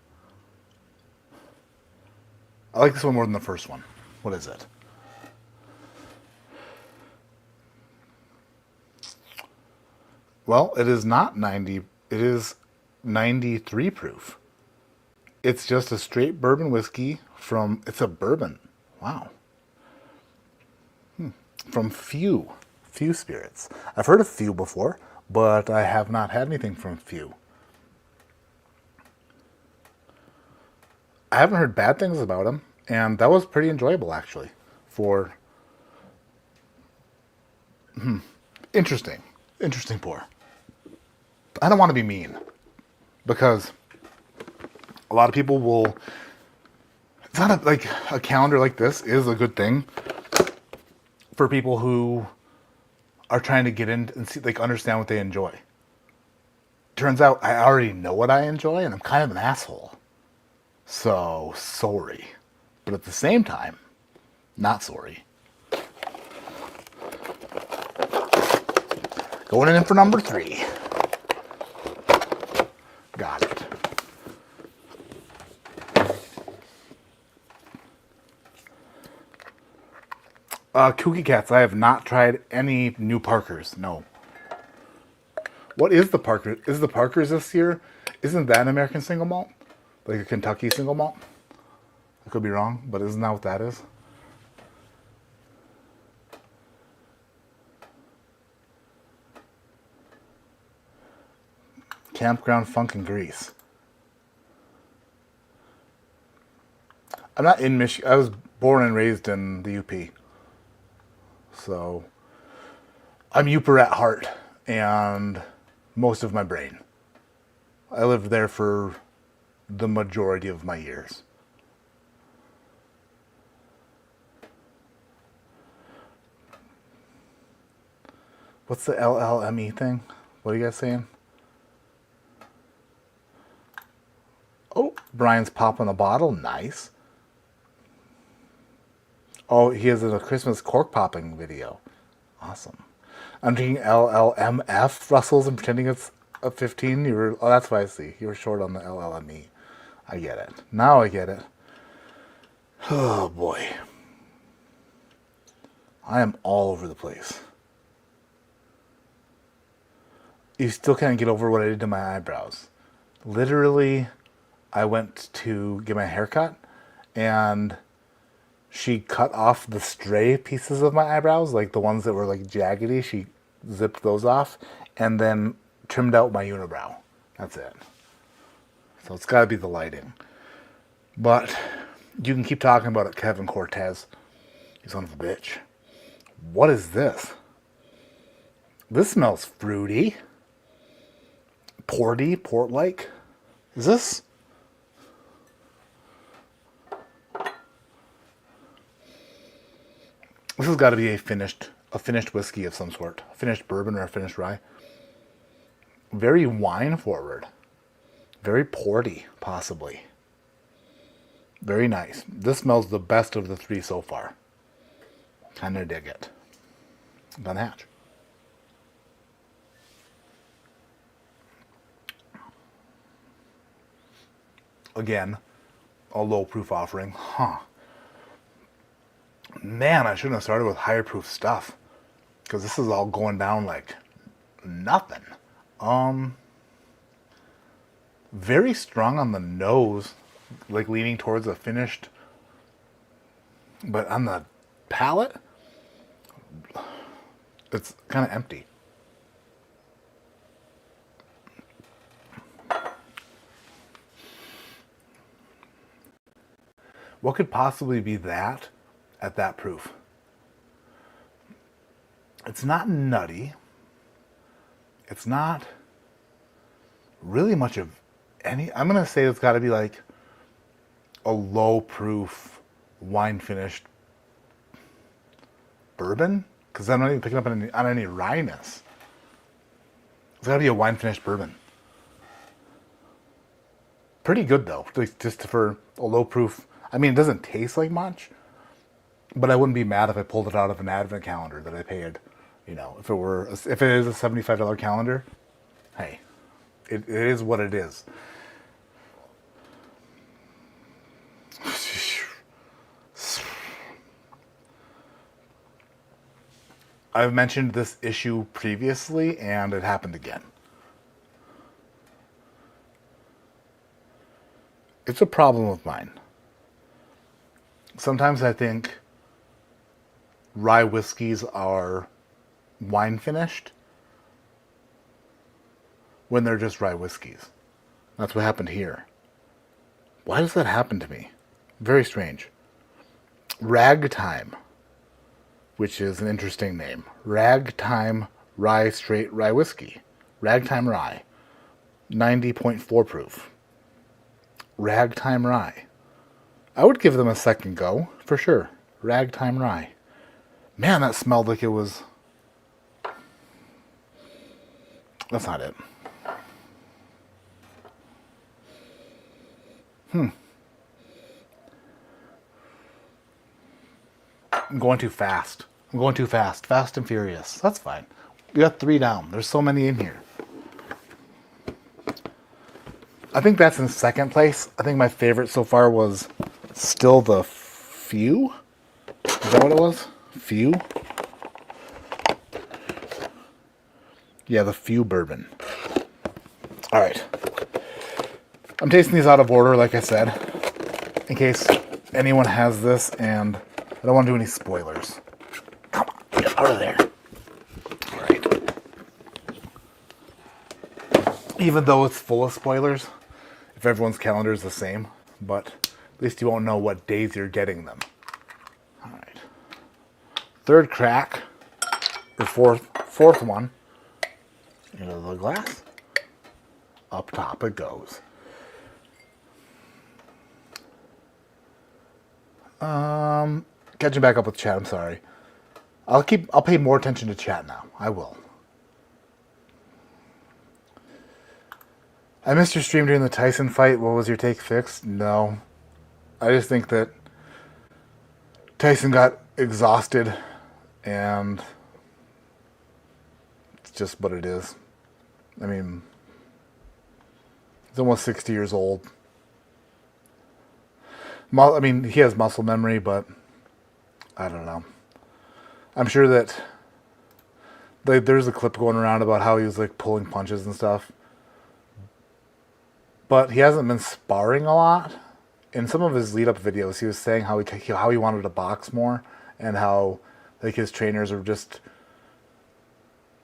A: I like this one more than the first one. What is it? Well, it is not 90, it is 93 proof. It's just a straight bourbon whiskey from, it's a bourbon. Wow. From Few Spirits. I've heard of Few before, but I have not had anything from Few. I haven't heard bad things about them, and that was pretty enjoyable actually. For interesting pour. I don't want to be mean, because a lot of people will. It's not like a calendar like this is a good thing for people who are trying to get in and see, like, understand what they enjoy. Turns out I already know what I enjoy, and I'm kind of an asshole. So sorry, but at the same time, not sorry. Going in for number 3. Got it. Kooky Cats. I have not tried any new Parkers. No. What is the Parker? Is the Parkers this year? Isn't that an American single malt? Like a Kentucky single malt? I could be wrong, but isn't that what that is? Campground Funk and Grease. I'm not in Michigan. I was born and raised in the UP. So I'm Uper at heart and most of my brain. I lived there for the majority of my years. What's the LLME thing? What are you guys saying? Oh, Brian's popping a bottle. Nice. Oh, he has a Christmas cork popping video. Awesome. I'm drinking LLMF Russells and pretending it's a 15. Oh, that's why I see. You were short on the LLME. I get it. Now I get it. Oh boy. I am all over the place. You still can't get over what I did to my eyebrows. Literally, I went to get my hair cut, and she cut off the stray pieces of my eyebrows, like the ones that were like jaggedy. She zipped those off, and then trimmed out my unibrow. That's it. So it's got to be the lighting. But you can keep talking about it, Kevin Cortez. You son of a bitch. What is this? This smells fruity. Porty, port-like. Is this? This has got to be a finished whiskey of some sort. A finished bourbon or a finished rye. Very wine forward. Very porty, possibly. Very nice. This smells the best of the three so far. Kinda dig it. Done hatch. Again, a low proof offering. Huh. Man, I shouldn't have started with higher proof stuff. Because this is all going down like nothing. Very strong on the nose. Like leaning towards a finished. But on the palate, it's kind of empty. What could possibly be that at that proof? It's not nutty. It's not really much of any. I'm going to say it's got to be like a low proof wine finished bourbon, because I'm not even picking up on any wryness. It's got to be a wine finished bourbon. Pretty good though, just for a low proof. I mean, it doesn't taste like much, but I wouldn't be mad if I pulled it out of an advent calendar that I paid. You know, if it is a $75 calendar, hey, it is what it is. I've mentioned this issue previously, and it happened again. It's a problem of mine. Sometimes I think rye whiskeys are wine finished when they're just rye whiskeys. That's what happened here. Why does that happen to me? Very strange. Ragtime, which is an interesting name. Ragtime Rye Straight Rye Whiskey. Ragtime Rye. 90.4 proof. Ragtime Rye. I would give them a second go, for sure. Ragtime Rye. Man, that smelled like it was... That's not it. I'm going too fast. Fast and furious. That's fine. We got 3 down. There's so many in here. I think that's in second place. I think my favorite so far was still the Few. Is that what it was? Few? Yeah, the Few bourbon. All right. I'm tasting these out of order, like I said, in case anyone has this, and I don't want to do any spoilers. Come on, get out of there. All right. Even though it's full of spoilers, if everyone's calendar is the same, but at least you won't know what days you're getting them. All right. Third crack, or fourth one, into the glass. Up top it goes. Catching back up with chat, I'm sorry. I'll pay more attention to chat now. I will. I missed your stream during the Tyson fight. What was your take? Fixed? No. I just think that Tyson got exhausted, and it's just what it is. I mean, he's almost 60 years old. I mean, he has muscle memory, but I don't know. I'm sure that there's a clip going around about how he was like pulling punches and stuff. But he hasn't been sparring a lot. In some of his lead-up videos, he was saying how he wanted to box more, and how like his trainers are just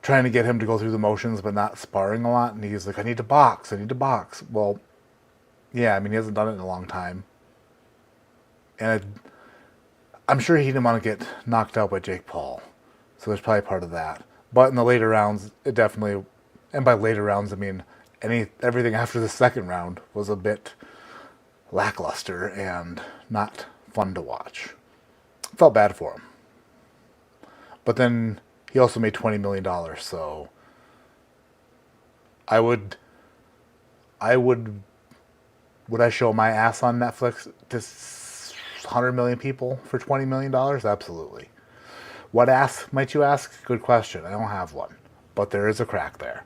A: trying to get him to go through the motions, but not sparring a lot. And he's like, I need to box. Well, yeah, I mean, he hasn't done it in a long time. And I'm sure he didn't want to get knocked out by Jake Paul. So there's probably part of that. But in the later rounds, it definitely, and by later rounds, I mean everything after the second round was a bit lackluster and not fun to watch. Felt bad for him. But then he also made $20 million, so would I show my ass on Netflix to 100 million people for $20 million? Absolutely. What ass, might you ask? Good question. I don't have one, but there is a crack there.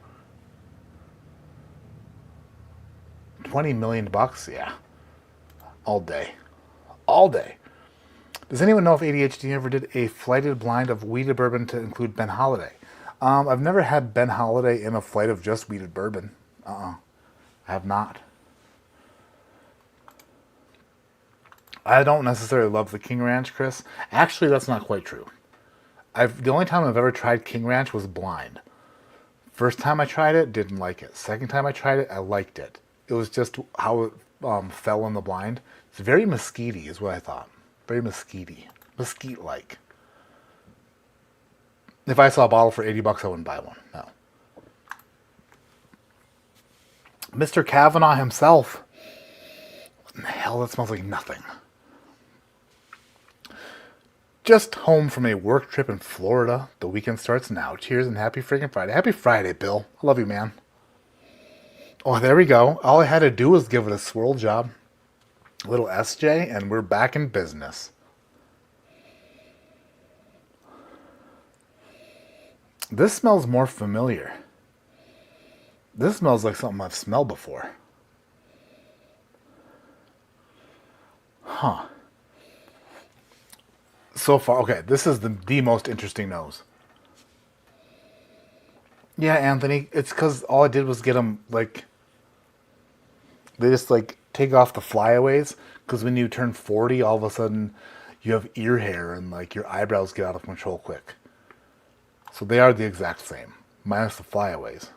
A: 20 million bucks? Yeah. All day. Does anyone know if ADHD ever did a flighted blind of wheated bourbon to include Ben Holiday? I've never had Ben Holiday in a flight of just wheated bourbon. I have not. I don't necessarily love the King Ranch, Chris. Actually, that's not quite true. The only time I've ever tried King Ranch was blind. First time I tried it, didn't like it. Second time I tried it, I liked it. It was just how it fell in the blind. It's very mesquite-y is what I thought. Very mesquite-y. Mesquite-like. If I saw a bottle for $80, I wouldn't buy one. No. Mr. Kavanaugh himself. What in the hell? That smells like nothing. Just home from a work trip in Florida. The weekend starts now. Cheers and happy freaking Friday. Happy Friday, Bill. I love you, man. Oh, there we go. All I had to do was give it a swirl job. A little SJ, and we're back in business. This smells more familiar. This smells like something I've smelled before. Huh. So far, okay, this is the most interesting nose. Yeah, Anthony, it's because all I did was get them, like, they just, like, take off the flyaways, because when you turn 40, all of a sudden, you have ear hair, and, like, your eyebrows get out of control quick. So they are the exact same, minus the flyaways.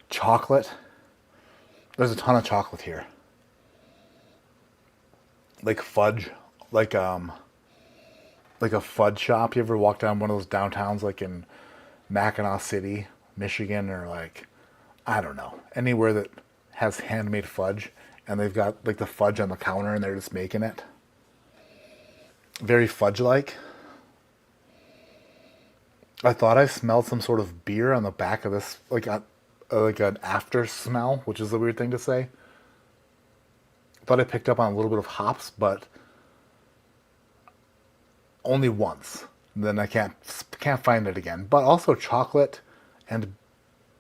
A: Chocolate. There's a ton of chocolate here. Like fudge, like a fudge shop. You ever walk down one of those downtowns, like in Mackinac City, Michigan, or like, I don't know, anywhere that has handmade fudge, and they've got like the fudge on the counter, and they're just making it. Very fudge-like. I thought I smelled some sort of beer on the back of this, like an after smell, which is a weird thing to say. Thought I picked up on a little bit of hops, but only once. Then I can't find it again. But also chocolate and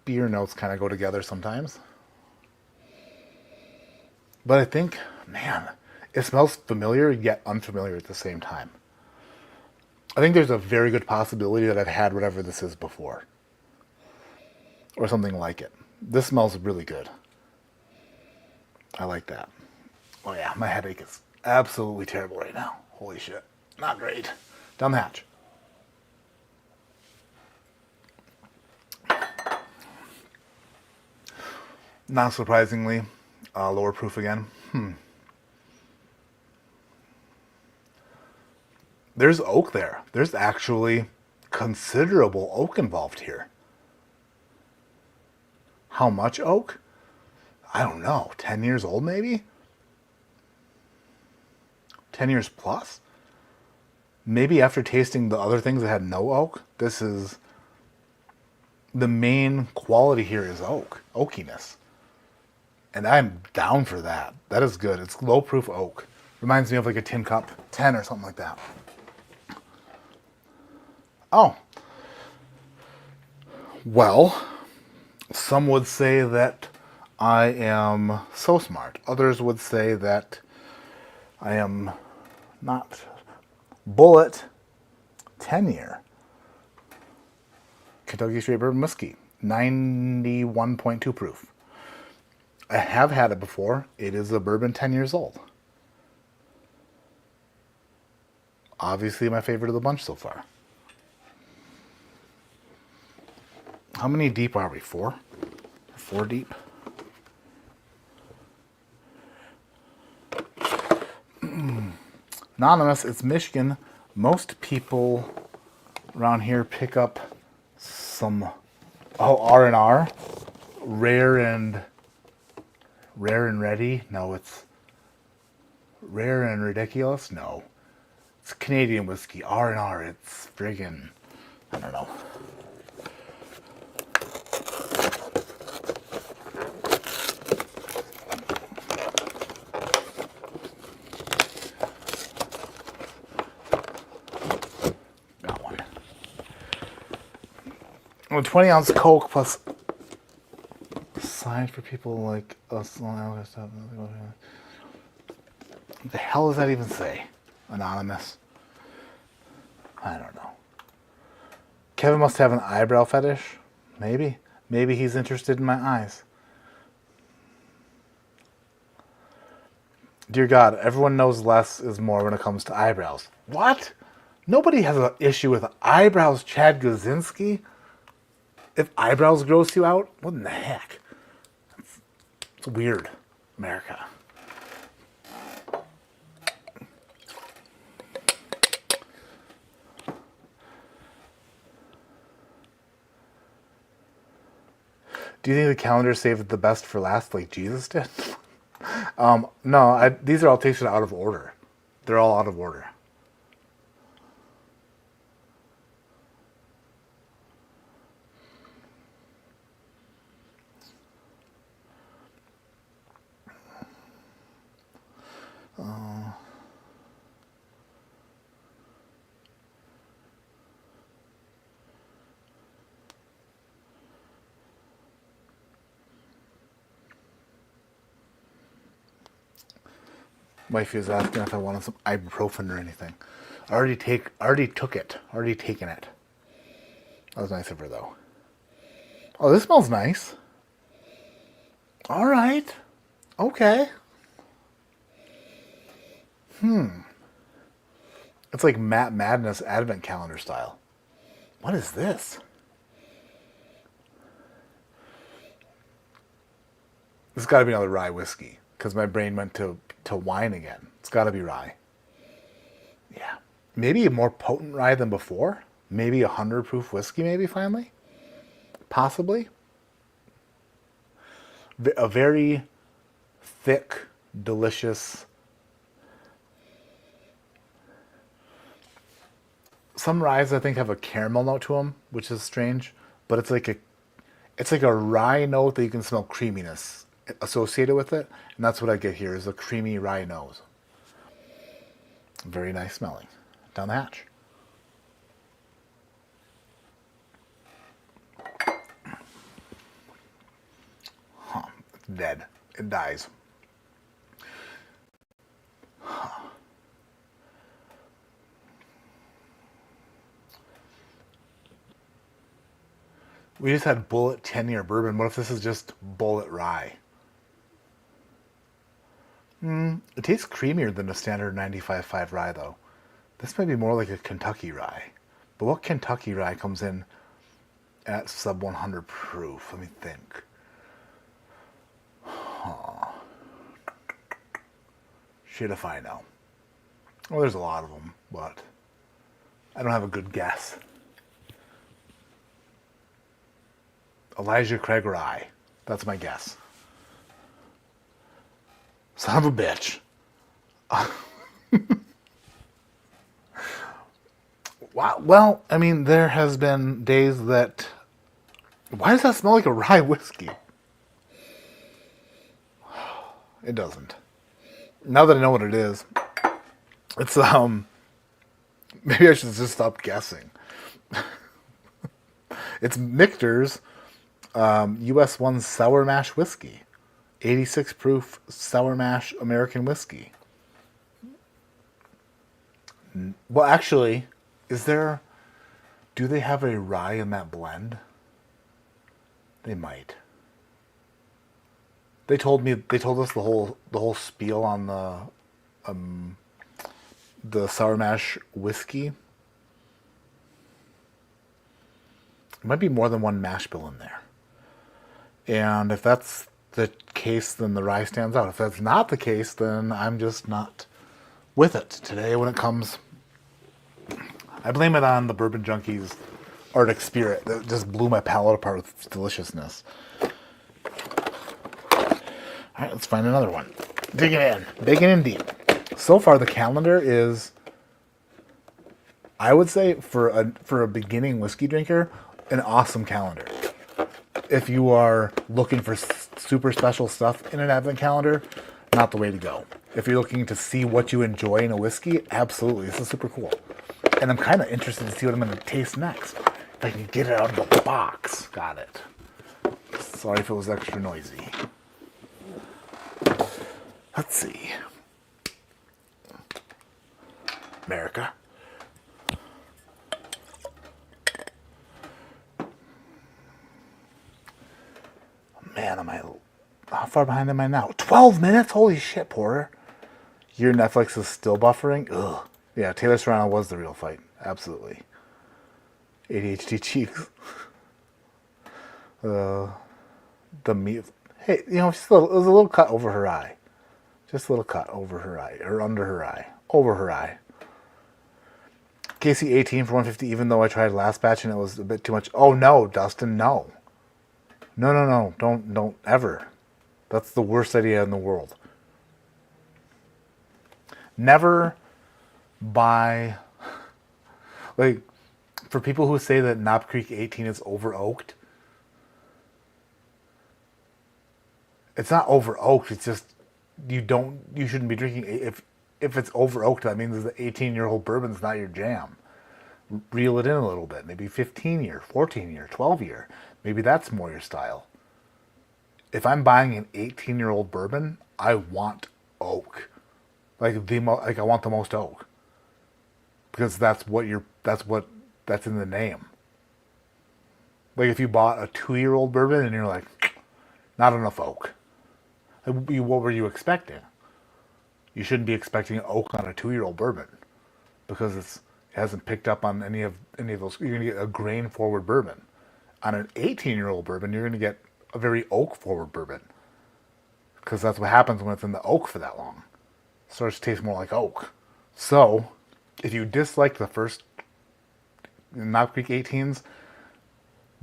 A: beer notes kind of go together sometimes. But I think, man, it smells familiar yet unfamiliar at the same time. I think there's a very good possibility that I've had whatever this is before. Or something like it. This smells really good. I like that. Oh yeah, my headache is absolutely terrible right now. Holy shit. Not great. Down the hatch. Not surprisingly, lower proof again. There's oak there. There's actually considerable oak involved here. How much oak? I don't know. 10 years old maybe? 10 years plus? Maybe after tasting the other things that had no oak, this is the main quality here is oak, oakiness. And I'm down for that. That is good. It's low proof oak. Reminds me of like a Tin Cup 10 or something like that. Oh. Well, some would say that I am so smart. Others would say that I am not. Bullet 10-year Kentucky Straight Bourbon Whiskey, 91.2 proof. I have had it before. It is a bourbon 10 years old. Obviously my favorite of the bunch so far. How many deep are we? 4? 4 deep? Anonymous, it's Michigan. Most people around here pick up some R&R, rare and ready. No, it's rare and ridiculous. No, it's Canadian whiskey. R&R. It's friggin', I don't know. Well, 20-ounce Coke plus signed for people like us. The hell does that even say? Anonymous. I don't know. Kevin must have an eyebrow fetish. Maybe. Maybe he's interested in my eyes. Dear God, everyone knows less is more when it comes to eyebrows. What? Nobody has an issue with eyebrows, Chad Gazinski. If eyebrows gross you out, what in the heck? It's weird, America. Do you think the calendar saved the best for last like Jesus did? No, these are all tasted out of order. They're all out of order. Wifey was asking if I wanted some ibuprofen or anything. I already took it. Already taken it. That was nice of her though. Oh, this smells nice. All right. Okay. It's like Matt Madness Advent Calendar style. What is this? This has got to be another rye whiskey because my brain went to wine again. It's got to be rye. Yeah. Maybe a more potent rye than before. Maybe 100 proof whiskey maybe finally. Possibly. A very thick, delicious. Some ryes I think have a caramel note to them, which is strange, but it's like a rye note that you can smell creaminess associated with it, and that's what I get here is a creamy rye nose. Very nice smelling. Down the hatch. It's dead. It dies. We just had Bullet 10-year bourbon. What if this is just Bullet rye? It tastes creamier than a standard 95.5 rye, though. This might be more like a Kentucky rye. But what Kentucky rye comes in at sub 100 proof? Let me think. Shit if I know. Well, there's a lot of them, but I don't have a good guess. Elijah Craig rye. That's my guess. Son of a bitch. Wow. Well, I mean, there has been days that... Why does that smell like a rye whiskey? it doesn't. Now that I know what it is, it's maybe I should just stop guessing. It's Michter's US 1 Sour Mash Whiskey. 86 proof Sour Mash American Whiskey. Well, actually, do they have a rye in that blend? They might. They told us the whole spiel on the Sour Mash Whiskey. There might be more than one mash bill in there. And if that's the case, then the rye stands out. If that's not the case, then I'm just not with it today when it comes. I blame it on the Bourbon Junkies Arctic Spirit that just blew my palate apart with its deliciousness. Alright, let's find another one. Digging in deep. So far the calendar is, I would say, for a beginning whiskey drinker, an awesome calendar. If you are looking for super special stuff in an advent calendar, not the way to go. If you're looking to see what you enjoy in a whiskey, absolutely, this is super cool. And I'm kind of interested to see what I'm going to taste next. If I can get it out of the box. Got it. Sorry if it was extra noisy. Let's see. America. Man, how far behind am I now? 12 minutes? Holy shit, Porter. Your Netflix is still buffering? Ugh. Yeah, Taylor Serrano was the real fight. Absolutely. ADHD cheeks. The meat. Hey, it was a little cut over her eye. Just a little cut over her eye. Or under her eye. Over her eye. KC 18 for 150, even though I tried last batch and it was a bit too much. Oh, no, Dustin, no. No. Don't ever. That's the worst idea in the world. Never buy, like, for people who say that Knob Creek 18 is over oaked, it's not over oaked. It's just you shouldn't be drinking. If it's over oaked, that means the 18-year-old bourbon's not your jam. Reel it in a little bit. Maybe 15-year, 14-year, 12-year. Maybe that's more your style. If I'm buying an 18-year-old bourbon, I want oak. I want the most oak. Because that's in the name. Like if you bought a 2-year-old bourbon and you're like, not enough oak. What were you expecting? You shouldn't be expecting oak on a 2-year-old bourbon. Because it hasn't picked up on any of those. You're going to get a grain forward bourbon. On an 18-year-old bourbon, you're going to get a very oak forward bourbon. Because that's what happens when it's in the oak for that long. It starts to taste more like oak. So, if you dislike the first Knob Creek 18s,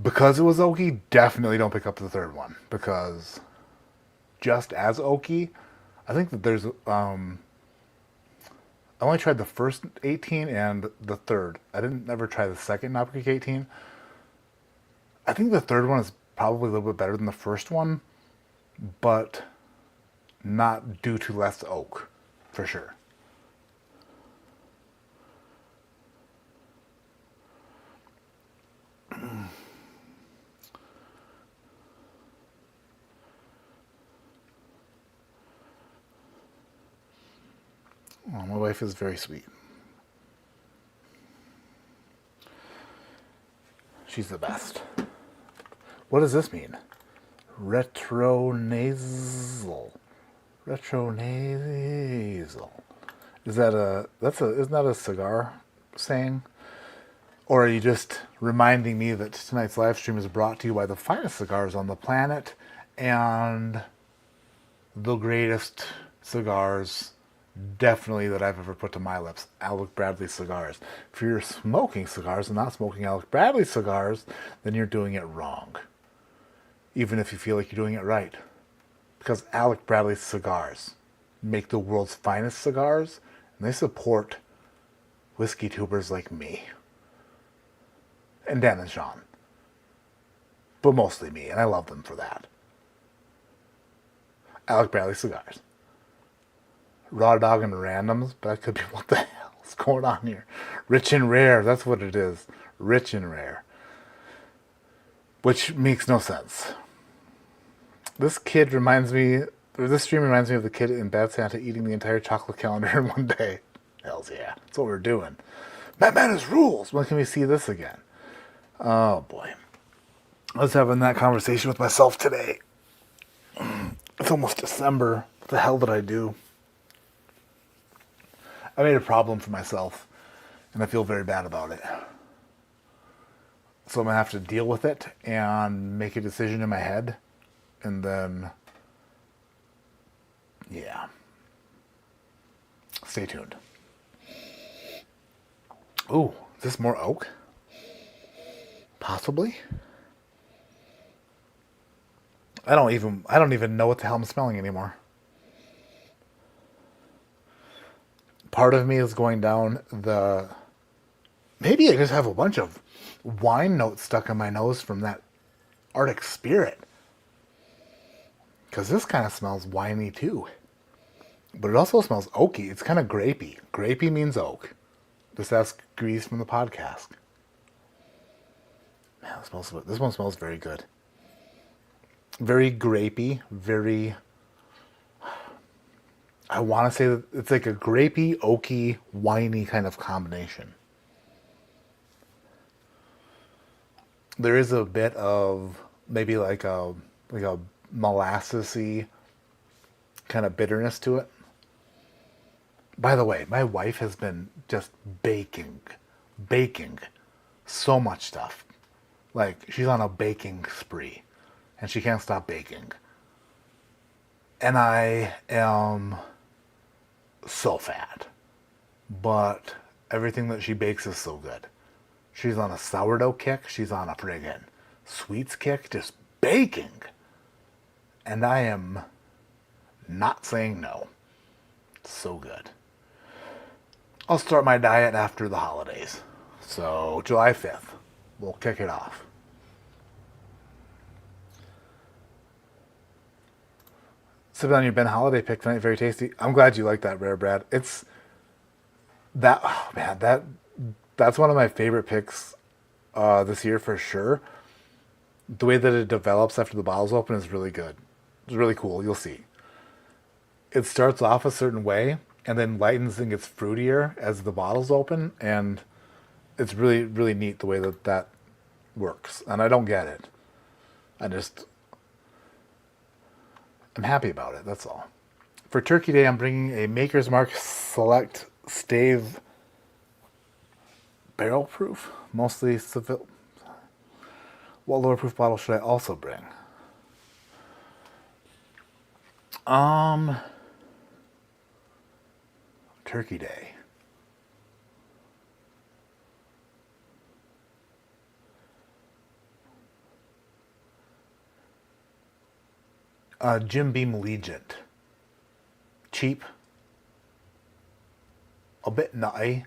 A: because it was oaky, definitely don't pick up the third one. Because just as oaky, I think that there's... I only tried the first 18 and the third. I didn't ever try the second Knob Creek 18. I think the third one is probably a little bit better than the first one, but not due to less oak, for sure. Oh, my wife is very sweet. She's the best. What does this mean? Retronasal. Retronasal. Isn't that a cigar saying? Or are you just reminding me that tonight's live stream is brought to you by the finest cigars on the planet and the greatest cigars definitely that I've ever put to my lips, Alec Bradley cigars. If you're smoking cigars and not smoking Alec Bradley cigars, then you're doing it wrong. Even if you feel like you're doing it right. Because Alec Bradley cigars make the world's finest cigars, and they support whiskey tubers like me. And Dan and Sean. But mostly me, and I love them for that. Alec Bradley cigars. Raw dog and randoms, but that could be what the hell is going on here. Rich and rare, that's what it is. Rich and rare. Which makes no sense. This stream reminds me of the kid in Bad Santa eating the entire chocolate calendar in one day. Hells yeah, that's what we're doing. Man is rules. When can we see this again? Oh boy. I was having that conversation with myself today. It's almost December. What the hell did I do? I made a problem for myself, and I feel very bad about it. So I'm going to have to deal with it and make a decision in my head, and then, yeah. Stay tuned. Ooh, is this more oak? Possibly. I don't even know what the hell I'm smelling anymore. Part of me is going down the... Maybe I just have a bunch of wine notes stuck in my nose from that Arctic Spirit. Because this kind of smells winey too. But it also smells oaky. It's kind of grapey. Grapey means oak. Just ask Grease from the podcast. Man, this one smells very good. Very grapey. Very... I want to say that it's like a grapey, oaky, winey kind of combination. There is a bit of maybe like a molassesy kind of bitterness to it. By the way, my wife has been just baking so much stuff. Like, she's on a baking spree, and she can't stop baking. And I am so fat, but everything that she bakes is so good. She's on a sourdough kick. She's on a friggin' sweets kick, just baking. And I am not saying no. It's so good. I'll start my diet after the holidays. So July 5th, we'll kick it off. Sipping on your Ben Holiday pick tonight, very tasty. I'm glad you like that, Rare Brad. It's that, oh man, that's one of my favorite picks this year for sure. The way that it develops after the bottle's open is really good. It's really cool. You'll see. It starts off a certain way and then lightens and gets fruitier as the bottle's open, and it's really, really neat the way that works. And I don't get it. I'm happy about it, that's all. For Turkey Day, I'm bringing a Maker's Mark Select Stave Barrel Proof, mostly Seville. What lower proof bottle should I also bring? Turkey Day. Jim Beam Legent. Cheap. A bit nutty.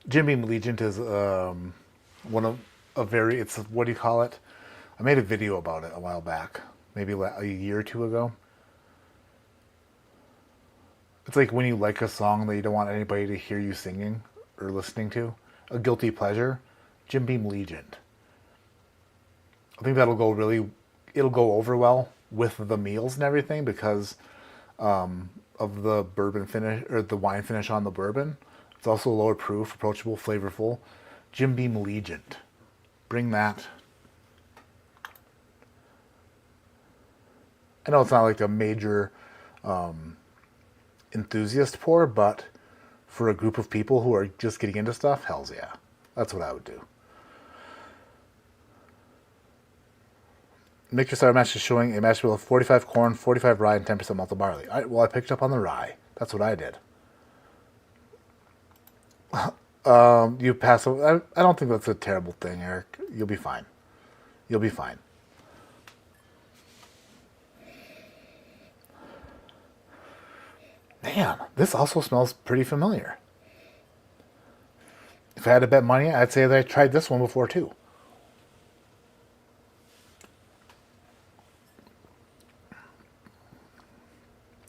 A: Jim Beam Legent is one of a very, it's, what do you call it? I made a video about it a while back. Maybe a year or two ago. It's like when you like a song that you don't want anybody to hear you singing or listening to. A guilty pleasure. Jim Beam Legent. I think it'll go over well with the meals and everything because of the bourbon finish, or the wine finish on the bourbon. It's also lower proof, approachable, flavorful. Jim Beam Legent. Bring that. I know it's not like a major enthusiast pour, but for a group of people who are just getting into stuff, hells yeah. That's what I would do. Make Your Sour Mash is showing a mash bill of 45 corn, 45 rye, and 10% malted barley. Well, I picked up on the rye. That's what I did. You pass over. I don't think that's a terrible thing, Eric. You'll be fine. You'll be fine. Man, this also smells pretty familiar. If I had to bet money, I'd say that I tried this one before too.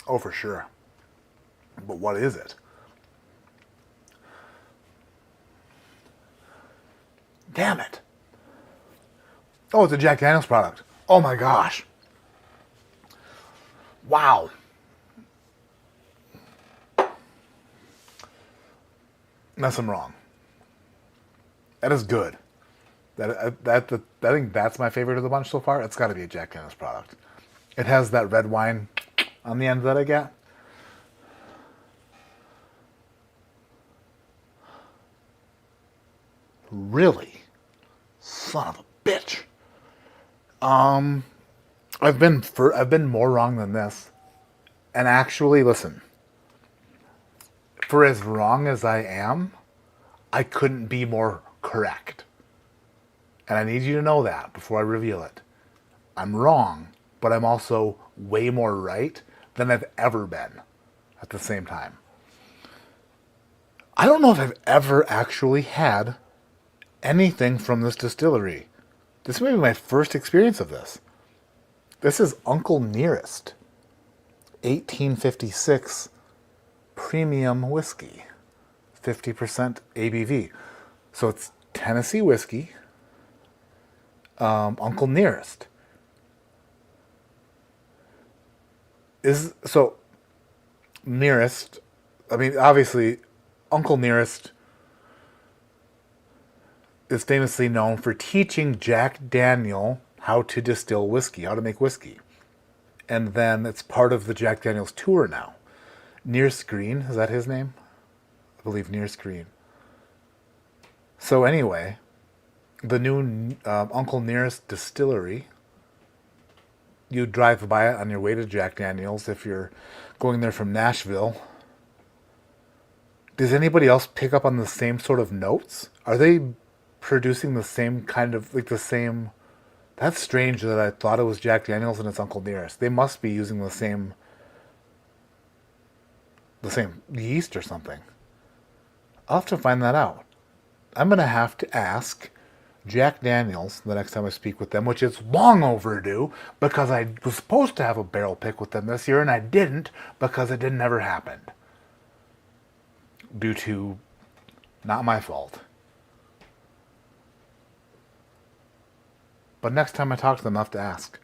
A: Oh, for sure. But what is it? Damn it. Oh, it's a Jack Daniels product. Oh my gosh. Wow. Unless I'm wrong. That is good. I think that's my favorite of the bunch so far. It's got to be a Jack Daniels product. It has that red wine on the end that I get. Really? Son of a bitch. I've been more wrong than this. And actually, listen. For as wrong as I am, I couldn't be more correct. And I need you to know that before I reveal it. I'm wrong, but I'm also way more right than I've ever been at the same time. I don't know if I've ever actually had anything from this distillery. This may be my first experience of this. This is Uncle Nearest, 1856 premium whiskey, 50% ABV. So it's Tennessee whiskey, Uncle Nearest. Nearest, I mean, obviously, Uncle Nearest is famously known for teaching Jack Daniel how to distill whiskey, how to make whiskey. And then it's part of the Jack Daniels tour now. Nearest Green, is that his name? I believe Nearest Green. So anyway, the new Uncle Nearest distillery, you drive by it on your way to Jack Daniels if you're going there from Nashville. Does anybody else pick up on the same sort of notes? Are they producing the same kind of, like the same... That's strange that I thought it was Jack Daniels and it's Uncle Nearest. They must be using the same yeast or something. I'll have to find that out. I'm going to have to ask Jack Daniels the next time I speak with them, which is long overdue because I was supposed to have a barrel pick with them this year and I didn't because it never happened. Due to not my fault. But next time I talk to them, I'll have to ask.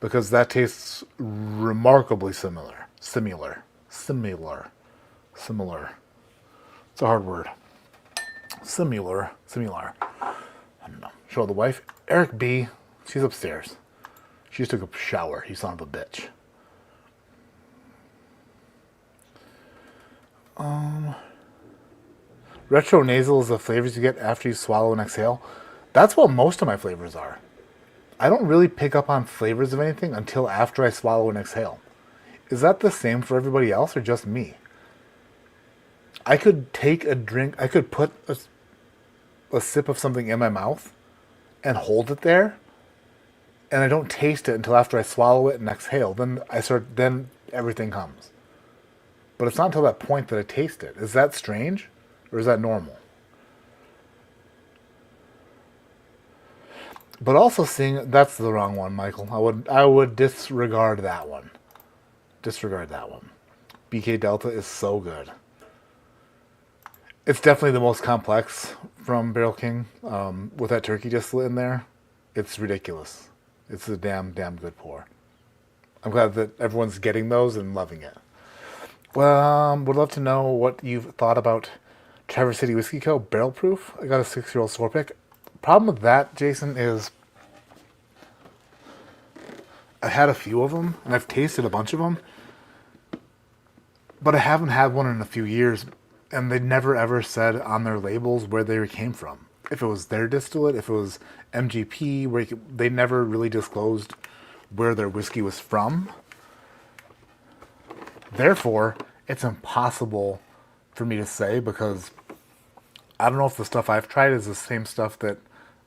A: Because that tastes remarkably similar. Similar. It's a hard word. Similar. I don't know. Show the wife. Eric B. She's upstairs. She just took a shower. You son of a bitch. Retro nasal is the flavors you get after you swallow and exhale. That's what most of my flavors are. I don't really pick up on flavors of anything until after I swallow and exhale. Is that the same for everybody else or just me? I could take a drink, I could put a sip of something in my mouth and hold it there, and I don't taste it until after I swallow it and exhale. Then everything comes. But it's not until that point that I taste it. Is that strange or is that normal? But also that's the wrong one, Michael. I would disregard that one. BK Delta is so good. It's definitely the most complex from Barrel King. With that turkey distillate in there, it's ridiculous. It's a damn good pour. I'm glad that everyone's getting those and loving it. Well, would love to know what you've thought about Traverse City Whiskey Co. Barrel Proof. I got a 6-year-old store pick. Problem with that, Jason, is I had a few of them, and I've tasted a bunch of them, but I haven't had one in a few years, and they never ever said on their labels where they came from. If it was their distillate, if it was MGP, they never really disclosed where their whiskey was from. Therefore, it's impossible for me to say because I don't know if the stuff I've tried is the same stuff that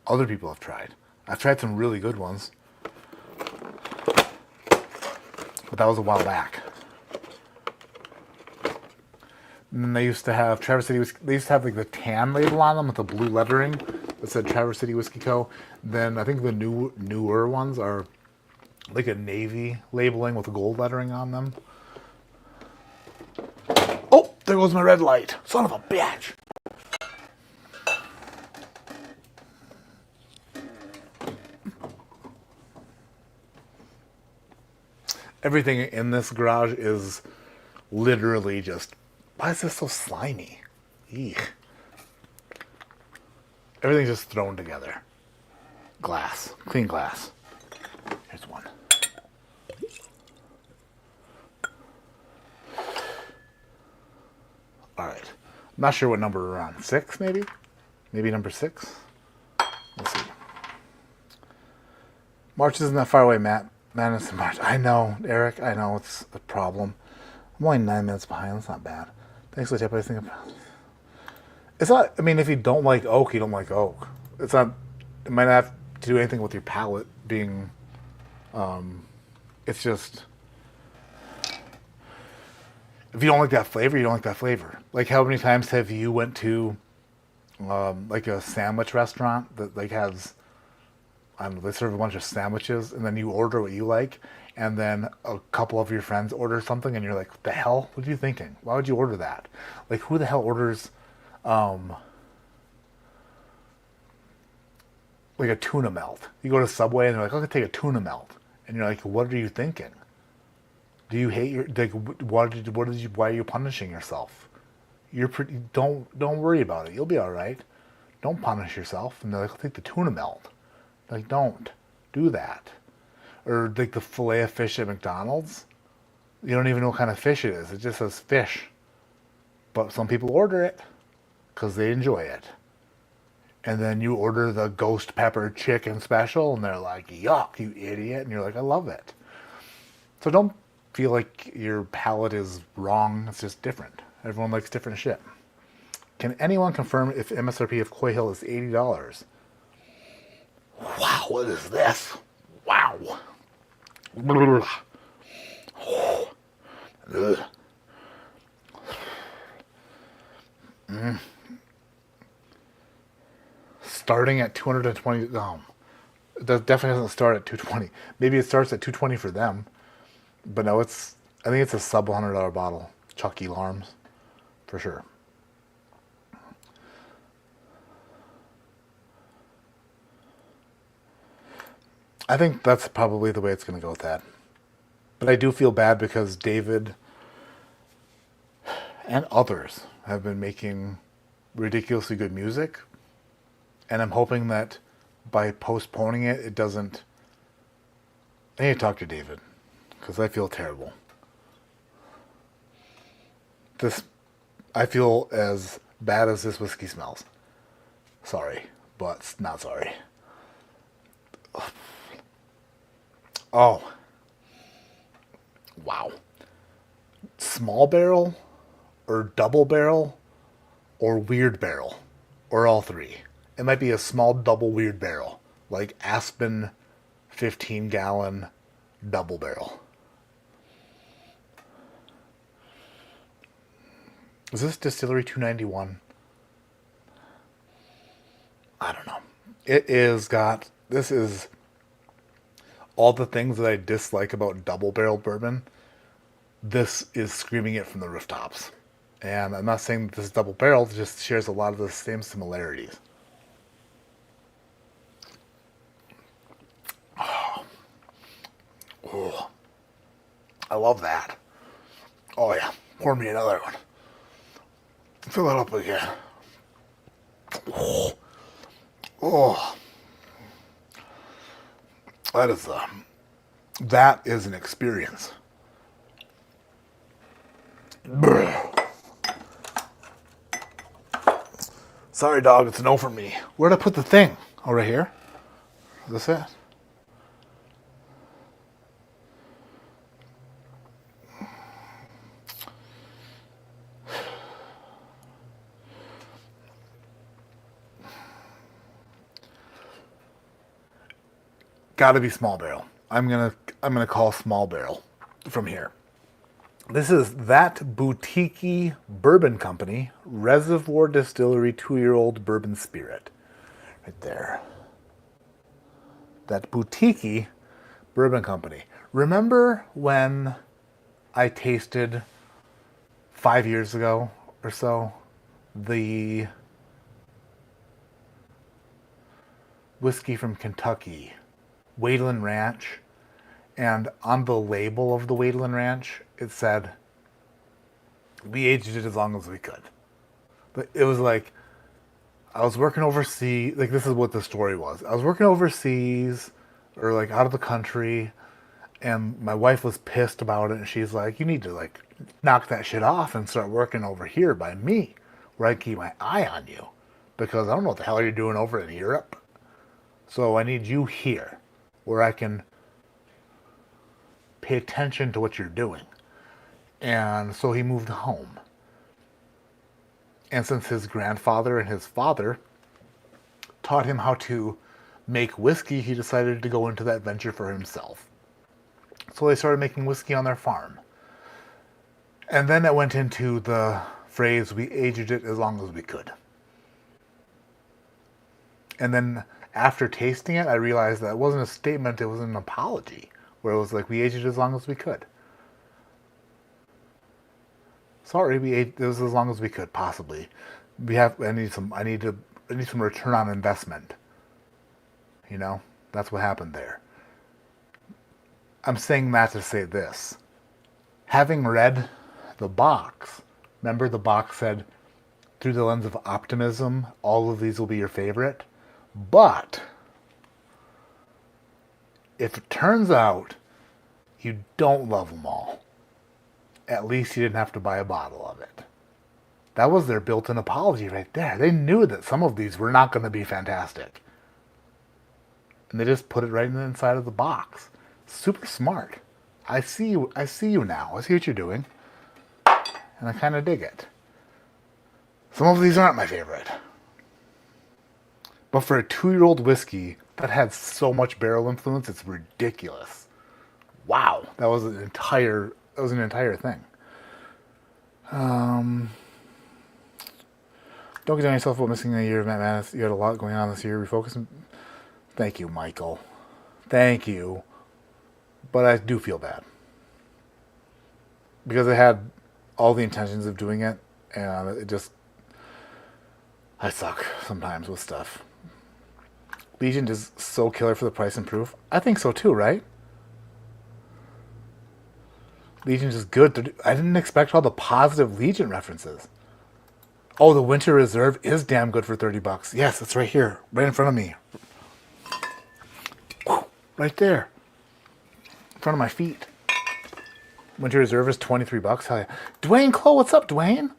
A: other people have tried. I've tried some really good ones, but that was a while back. And they used to have Traverse City Whiskey. They used to have like the tan label on them with the blue lettering that said Traverse City Whiskey Co. Then I think the newer ones are like a navy labeling with gold lettering on them. There goes my red light. Son of a bitch. Everything in this garage is literally just... Why is this so slimy? Eek. Everything's just thrown together. Glass. Clean glass. Here's one. Alright. I'm not sure what number we're on. 6, maybe? Maybe number 6? Let's see. March isn't that far away, Matt. Madness in March. I know, Eric. I know it's a problem. I'm only 9 minutes behind. That's not bad. Thanks for the tip. I think it's not... I mean, if you don't like oak, you don't like oak. It's not... It might not have to do anything with your palate being... it's just... If you don't like that flavor, you don't like that flavor. Like, how many times have you went to, like, a sandwich restaurant that, like, has... I don't know, they serve a bunch of sandwiches, and then you order what you like, and then a couple of your friends order something, and you're like, what the hell? What are you thinking? Why would you order that? Like, who the hell orders, like a tuna melt? You go to Subway, and they're like, I'm going to take a tuna melt. And you're like, what are you thinking? Do you hate your, like, why are you punishing yourself? Don't worry about it. You'll be all right. Don't punish yourself. And they're like, I'll take the tuna melt. Like, don't do that. Or like the fillet of fish at McDonald's. You don't even know what kind of fish it is. It just says fish. But some people order it because they enjoy it. And then you order the ghost pepper chicken special, and they're like, yuck, you idiot. And you're like, I love it. So don't feel like your palate is wrong. It's just different. Everyone likes different shit. Can anyone confirm if MSRP of Coy Hill is $80? Wow, what is this? Wow. Starting at 220. It definitely doesn't start at 220. Maybe it starts at 220 for them. But no, I think it's a sub $100 bottle. Chucky Larms. For sure. I think that's probably the way it's going to go with that. But I do feel bad because David and others have been making ridiculously good music. And I'm hoping that by postponing it, it doesn't... I need to talk to David because I feel terrible. I feel as bad as this whiskey smells. Sorry, but not sorry. Oh. Wow. Small barrel or double barrel or weird barrel or all three. It might be a small double weird barrel, like Aspen 15-gallon double barrel. Is this Distillery 291? I don't know. This is all the things that I dislike about double barrel bourbon. This is screaming it from the rooftops. And I'm not saying that this is double barrel, it just shares a lot of the same similarities. Oh, I love that. Oh yeah, pour me another one. Fill it up again. Oh. That is an experience. Sorry, dog, it's a no for me. Where'd I put the thing? Oh, right here? Is this it? Gotta be small barrel. I'm gonna call small barrel from here. This is That Boutique Bourbon Company, Reservoir Distillery 2-year-old bourbon spirit. Right there. That Boutique Bourbon Company. Remember when I tasted 5 years ago or so, the whiskey from Kentucky, Wayland Ranch, and on the label of the Wayland Ranch, it said, we aged it as long as we could. But it was like, I was working overseas, like this is what the story was. I was working overseas, or like out of the country, and my wife was pissed about it, and she's like, you need to like knock that shit off and start working over here by me, where I keep my eye on you, because I don't know what the hell you're doing over in Europe. So I need you here, where I can pay attention to what you're doing. And so he moved home. And since his grandfather and his father taught him how to make whiskey, he decided to go into that venture for himself. So they started making whiskey on their farm. And then it went into the phrase, we aged it as long as we could. And then after tasting it, I realized that it wasn't a statement, it was an apology. Where it was like, we aged it as long as we could. Sorry, we aged it as long as we could, possibly. I need some return on investment. You know, that's what happened there. I'm saying that to say this. Having read the box, remember the box said, through the lens of optimism, all of these will be your favorite. But if it turns out you don't love them all, at least you didn't have to buy a bottle of it. That was their built-in apology right there. They knew that some of these were not going to be fantastic. And they just put it right in the inside of the box. Super smart. I see you now. I see what you're doing. And I kind of dig it. Some of these aren't my favorite. But for a 2-year-old whiskey that had so much barrel influence, it's ridiculous. Wow, that was an entire thing. Don't get down on yourself about missing a year of Matt Madness. You had a lot going on this year. Refocus. Thank you, Michael. Thank you. But I do feel bad. Because I had all the intentions of doing it, and it just... I suck sometimes with stuff. Legion is so killer for the price and proof. I think so too, right? Legion is good. I didn't expect all the positive Legion references. Oh, the Winter Reserve is damn good for $30. Yes, it's right here. Right in front of me. Right there. In front of my feet. Winter Reserve is $23. Hell yeah. Dwayne Clow, what's up, Dwayne?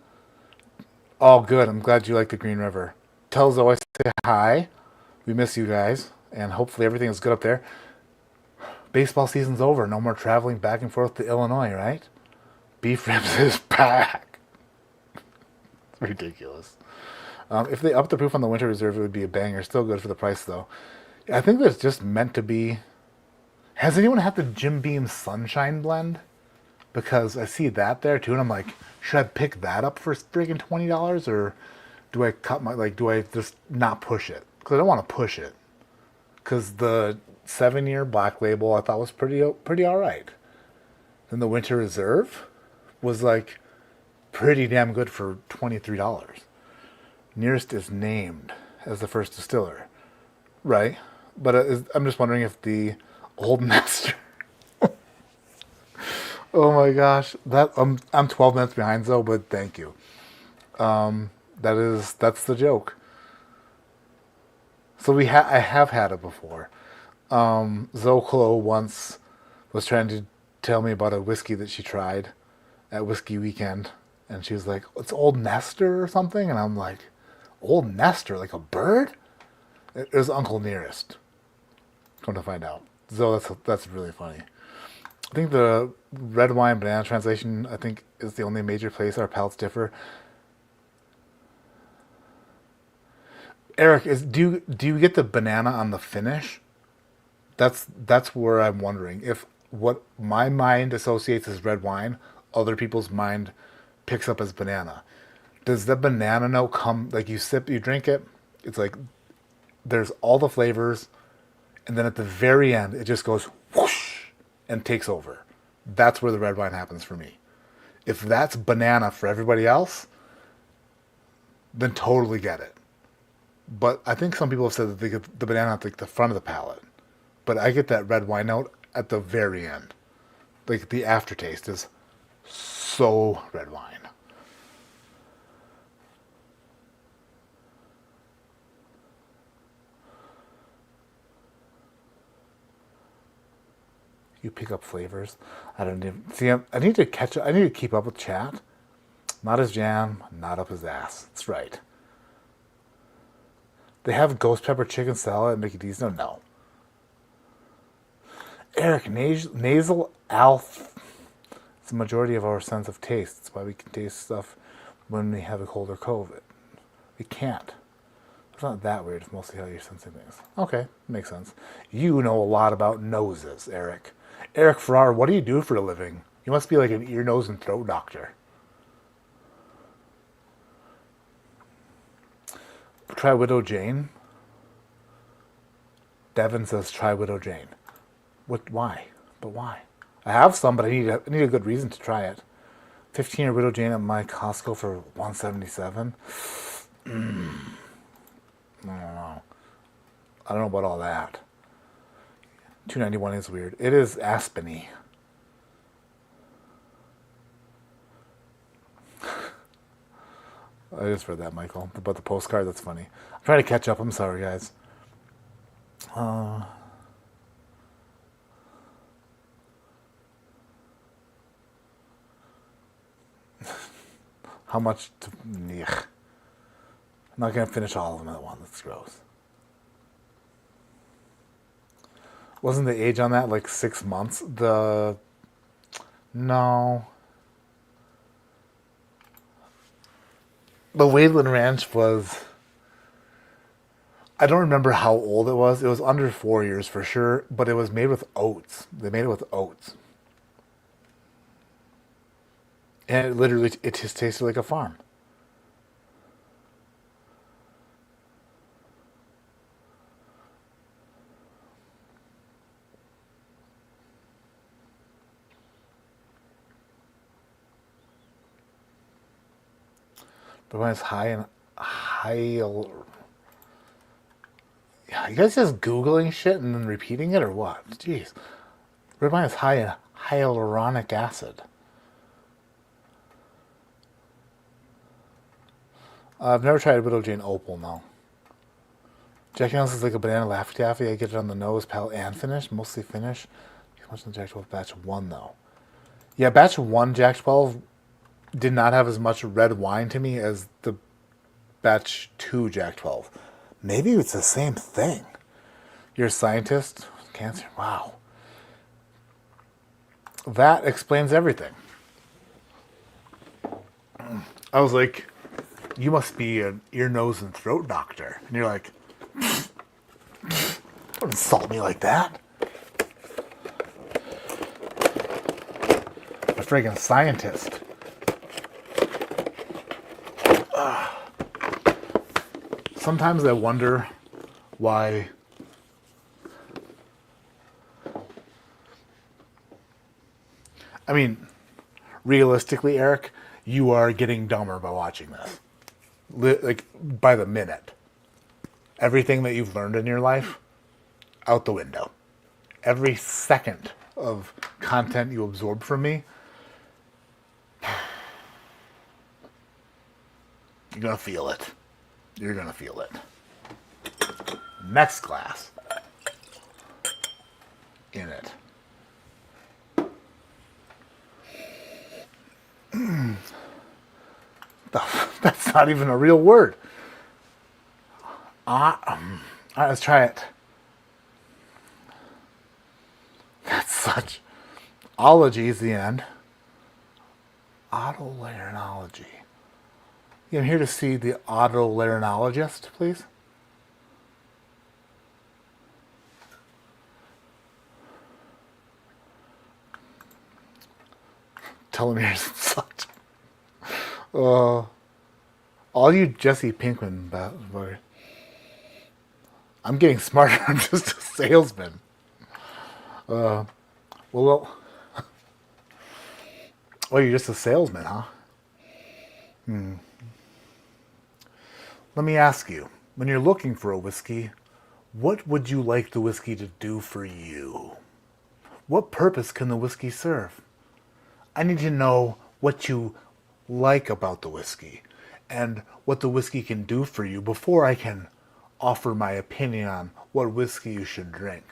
A: Oh, good. I'm glad you like the Green River. Tell Zoe I say hi. We miss you guys. And hopefully everything is good up there. Baseball season's over. No more traveling back and forth to Illinois, right? Beef ribs is back. It's ridiculous. If they up the proof on the Winter Reserve, it would be a banger. Still good for the price, though. I think that's just meant to be... Has anyone had the Jim Beam Sunshine Blend? Because I see that there, too, and I'm like, should I pick that up for friggin' $20? Or do I do I just not push it? Because I don't want to push it. Because the 7-year Black Label I thought was pretty all right. Then the Winter Reserve was like pretty damn good for $23. Nearest is named as the first distiller, right? But I'm just wondering if the Old Nester. Oh my gosh, that I'm 12 minutes behind, Zoe, but thank you. That's the joke. So I have had it before. Zoclo once was trying to tell me about a whiskey that she tried at Whiskey Weekend, and she was like, "It's Old Nestor or something," and I'm like, "Old Nestor, like a bird?" It was Uncle Nearest. Come to find out, Zoe, that's really funny. I think the red wine banana translation, I think, is the only major place our palates differ. Eric, do you get the banana on the finish? That's where I'm wondering if what my mind associates as red wine, other people's mind picks up as banana. Does the banana note come like you drink it? It's like there's all the flavors, and then at the very end it just goes whoosh and takes over. That's where the red wine happens for me. If that's banana for everybody else, then totally get it. But I think some people have said that they get the banana at like the front of the palate. But I get that red wine note at the very end. Like the aftertaste is so red wine. You pick up flavors. I don't even see. I need to catch up. I need to keep up with chat. Not his jam, not up his ass. That's right. They have ghost pepper chicken salad and Mickey D's. No. Eric, nasal alf. It's the majority of our sense of taste. That's why we can taste stuff when we have a cold or COVID. We can't. It's not that weird. It's mostly how you're sensing things. Okay, makes sense. You know a lot about noses, Eric. Eric Farrar, what do you do for a living? You must be like an ear, nose, and throat doctor. Try Widow Jane. Devin says try Widow Jane. What? Why? But why? I have some, but I need a good reason to try it. 15-year Widow Jane at my Costco for $177. I don't know. I don't know about all that. $291 is weird. It is aspeny. I just read that, Michael. About the postcard, that's funny. I'm trying to catch up. I'm sorry, guys. How much to... Ugh. I'm not going to finish all of them at once. That's gross. Wasn't the age on that like 6 months? No. The Wayland Ranch was... I don't remember how old it was. It was under 4 years for sure, but it was made with oats. They made it with oats. And it literally, it just tasted like a farm. But when it's high and yeah, you guys just Googling shit and then repeating it or what? Jeez. Red wine is high in hyaluronic acid. I've never tried Widow Jane Opal, no. Jack Daniels is like a banana Laffy Taffy. I get it on the nose, palate, and finish. Mostly finish. Too much in Jack 12 batch 1, though. Yeah, batch 1 Jack 12 did not have as much red wine to me as the batch 2 Jack 12. Maybe it's the same thing. You're a scientist? Cancer? Wow. That explains everything. I was like, you must be an ear, nose, and throat doctor. And you're like, don't insult me like that. A friggin' scientist. Sometimes I wonder why I mean, realistically, Eric, you are getting dumber by watching this. Like, by the minute. Everything that you've learned in your life, out the window. Every second of content you absorb from me, you're going to feel it. You're going to feel it. Next glass. In it. That's not even a real word. All right, let's try it. That's such... Ology is the end. Otolaryngology. I'm here to see the otolaryngologist, please. Telomeres sucked. All you Jesse Pinkman, I'm getting smarter. I'm just a salesman. Well, Oh, you're just a salesman, huh? Let me ask you, when you're looking for a whiskey, what would you like the whiskey to do for you? What purpose can the whiskey serve? I need to know what you like about the whiskey and what the whiskey can do for you before I can offer my opinion on what whiskey you should drink.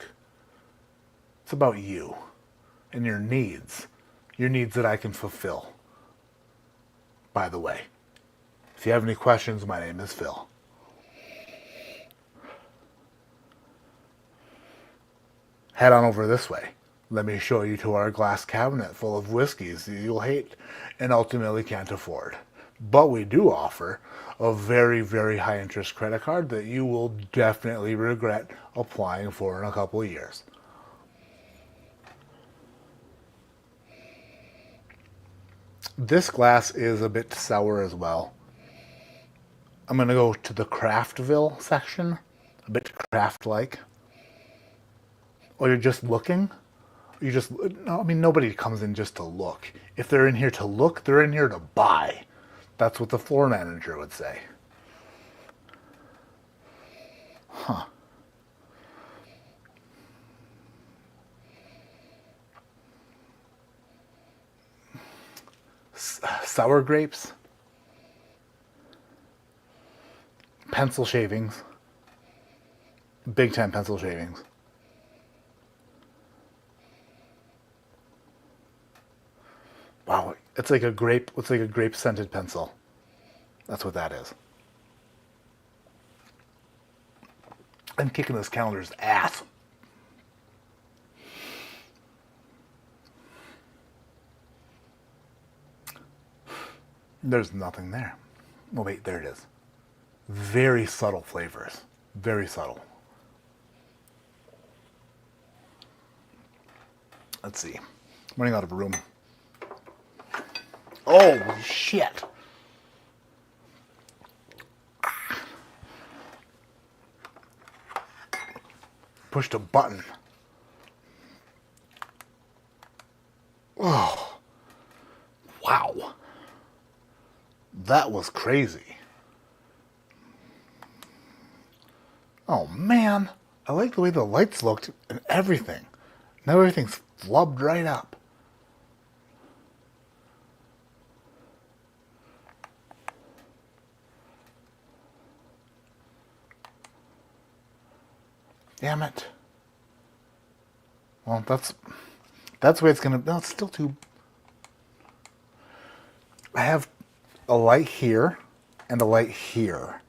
A: It's about you and your needs that I can fulfill. By the way, if you have any questions, my name is Phil. Head on over this way. Let me show you to our glass cabinet full of whiskeys that you'll hate and ultimately can't afford. But we do offer a very, very high interest credit card that you will definitely regret applying for in a couple of years. This glass is a bit sour as well. I'm going to go to the Craftville section, a bit craft-like. Or you're just looking? No, I mean, nobody comes in just to look. If they're in here to look, they're in here to buy. That's what the floor manager would say. Huh. Sour grapes. Pencil shavings. Big time pencil shavings. Wow, it's like a grape scented pencil. That's what that is. I'm kicking this calendar's ass. There's nothing there. Oh wait, there it is. Very subtle flavors. Very subtle. Let's see. I'm running out of room. Oh, shit. Pushed a button. Oh. Wow. That was crazy. Oh, man. I like the way the lights looked and everything. Now everything's flubbed right up. Damn it. Well, that's the way it's gonna. No, it's still too. I have a light here and a light here.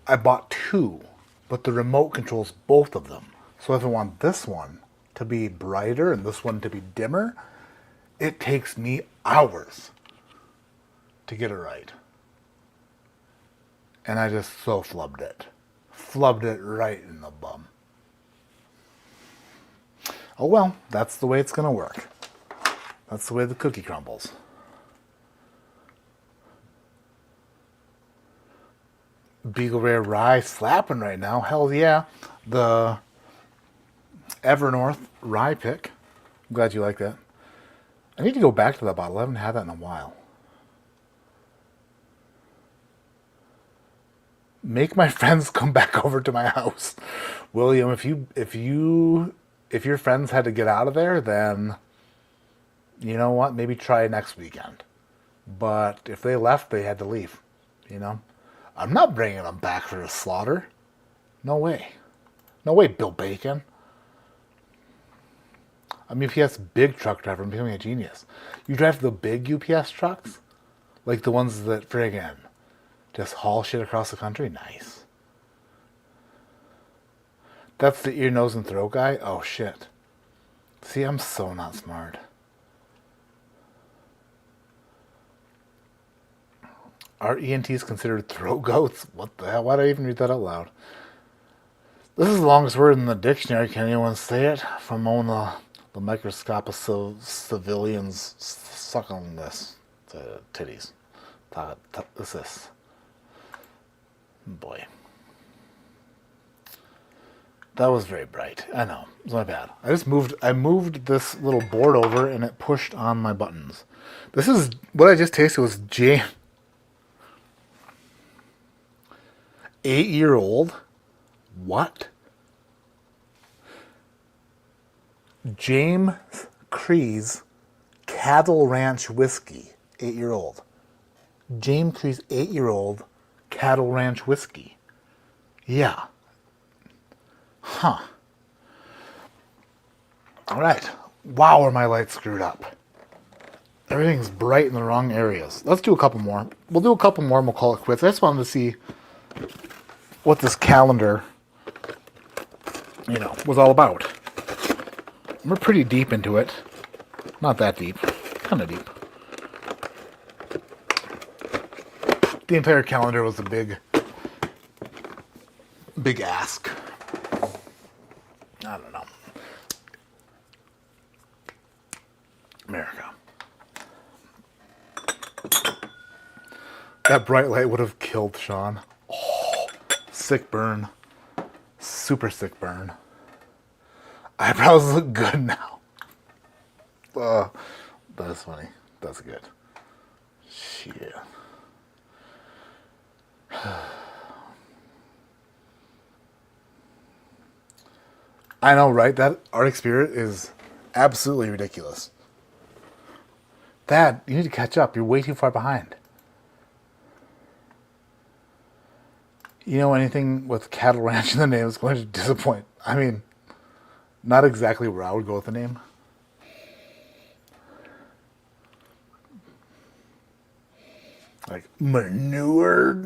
A: I bought two, but the remote controls both of them. So if I want this one to be brighter and this one to be dimmer, it takes me hours to get it right. And I just so flubbed it. Flubbed it right in the bum. Oh well, that's the way it's gonna work. That's the way the cookie crumbles. Beagle Rare Rye slapping right now. Hell yeah. The Evernorth Rye Pick. I'm glad you like that. I need to go back to that bottle. I haven't had that in a while. Make my friends come back over to my house. William, if your friends had to get out of there, then you know what? Maybe try next weekend. But if they left, they had to leave. You know? I'm not bringing them back for a slaughter. No way. No way, Bill Bacon. I'm UPS big truck driver. I'm becoming a genius. You drive the big UPS trucks? Like the ones that friggin' just haul shit across the country? Nice. That's the ear, nose, and throat guy? Oh, shit. See, I'm so not smart. Are ENTs considered throat goats? What the hell? Why did I even read that out loud? This is the longest word in the dictionary. Can anyone say it? From on the microscope of civilians sucking this to titties. What's this? Boy. That was very bright. I know. It's my bad. I moved this little board over and it pushed on my buttons. This is what I just tasted was 8-year-old. What? James Cree's Cattle Ranch Whiskey. 8-year-old. James Cree's 8-year-old Cattle Ranch Whiskey. Yeah. Huh. All right. Wow, are my lights screwed up. Everything's bright in the wrong areas. Let's do a couple more. We'll do a couple more and we'll call it quits. I just wanted to see what this calendar, was all about. We're pretty deep into it. Not that deep. Kind of deep. The entire calendar was a big ask. I don't know. America. That bright light would have killed Sean. Oh, sick burn. Super sick burn. Eyebrows look good now. That's funny. That's good. Shit. I know, right? That Arctic Spirit is absolutely ridiculous. Dad, you need to catch up. You're way too far behind. Anything with Cattle Ranch in the name is going to disappoint. I mean, not exactly where I would go with the name. Like manure?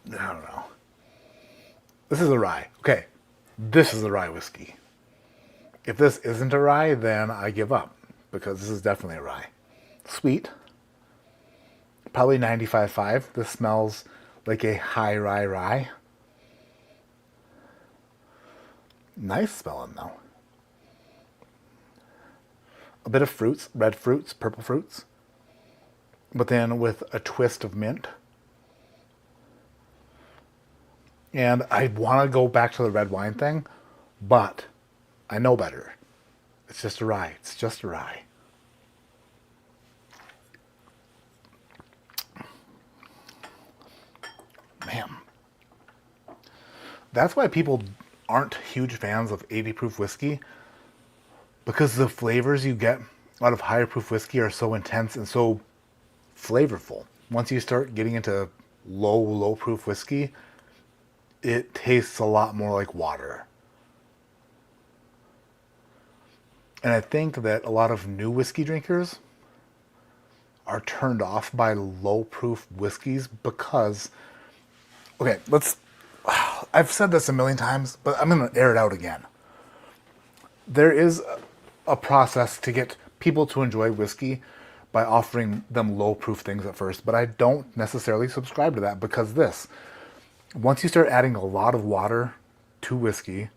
A: I don't know. This is a rye. Okay. This is a rye whiskey. If this isn't a rye, then I give up. Because this is definitely a rye. Sweet. Probably 95.5. This smells like a high rye. Nice smelling though. A bit of fruits, red fruits, purple fruits. But then with a twist of mint. And I want to go back to the red wine thing, but I know better. It's just a rye. It's just a rye. Man. That's why people aren't huge fans of 80 proof whiskey, because the flavors you get out of higher proof whiskey are so intense and so flavorful. Once you start getting into low proof whiskey, it tastes a lot more like water. And I think that a lot of new whiskey drinkers are turned off by low proof whiskeys because, okay, I've said this a million times, but I'm going to air it out again. There is a process to get people to enjoy whiskey by offering them low proof things at first, but I don't necessarily subscribe to that because once you start adding a lot of water to whiskey,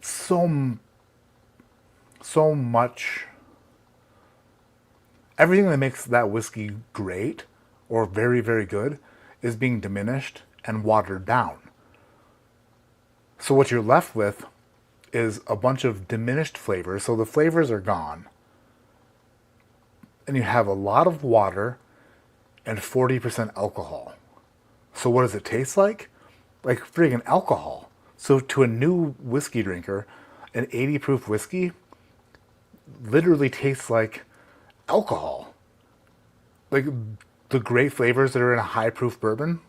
A: so much, everything that makes that whiskey great or very, very good is being diminished and watered down. So what you're left with is a bunch of diminished flavors. So the flavors are gone. And you have a lot of water and 40% alcohol. So what does it taste like? Like friggin' alcohol. So to a new whiskey drinker, an 80 proof whiskey literally tastes like alcohol. Like the great flavors that are in a high proof bourbon,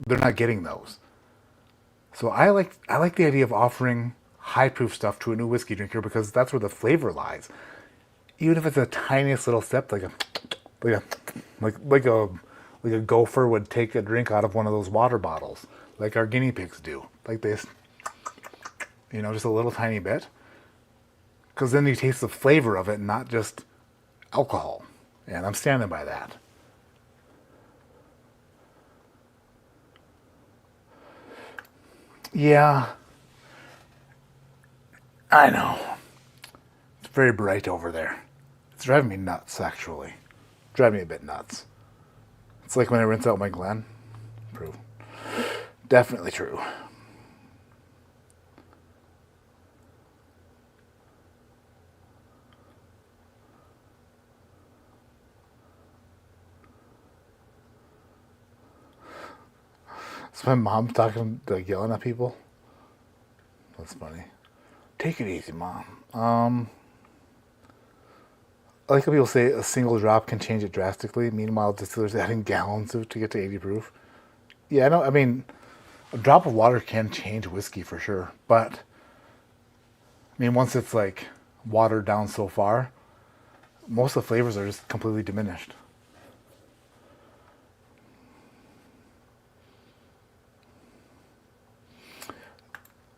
A: they're not getting those. So I like the idea of offering high proof stuff to a new whiskey drinker because that's where the flavor lies. Even if it's a tiniest little sip, like a gopher would take a drink out of one of those water bottles, like our guinea pigs do, like this, just a little tiny bit. Because then you taste the flavor of it, not just alcohol. And I'm standing by that. Yeah, I know. It's very bright over there. It's driving me nuts, actually. Driving me a bit nuts. It's like when I rinse out my Glen. Proof. Definitely true. Is my mom talking, like yelling at people? That's funny. Take it easy, Mom. I like how people say a single drop can change it drastically. Meanwhile, distillers adding gallons to get to 80 proof. Yeah, I know. I mean, a drop of water can change whiskey for sure. But, I mean, once it's like watered down so far, most of the flavors are just completely diminished.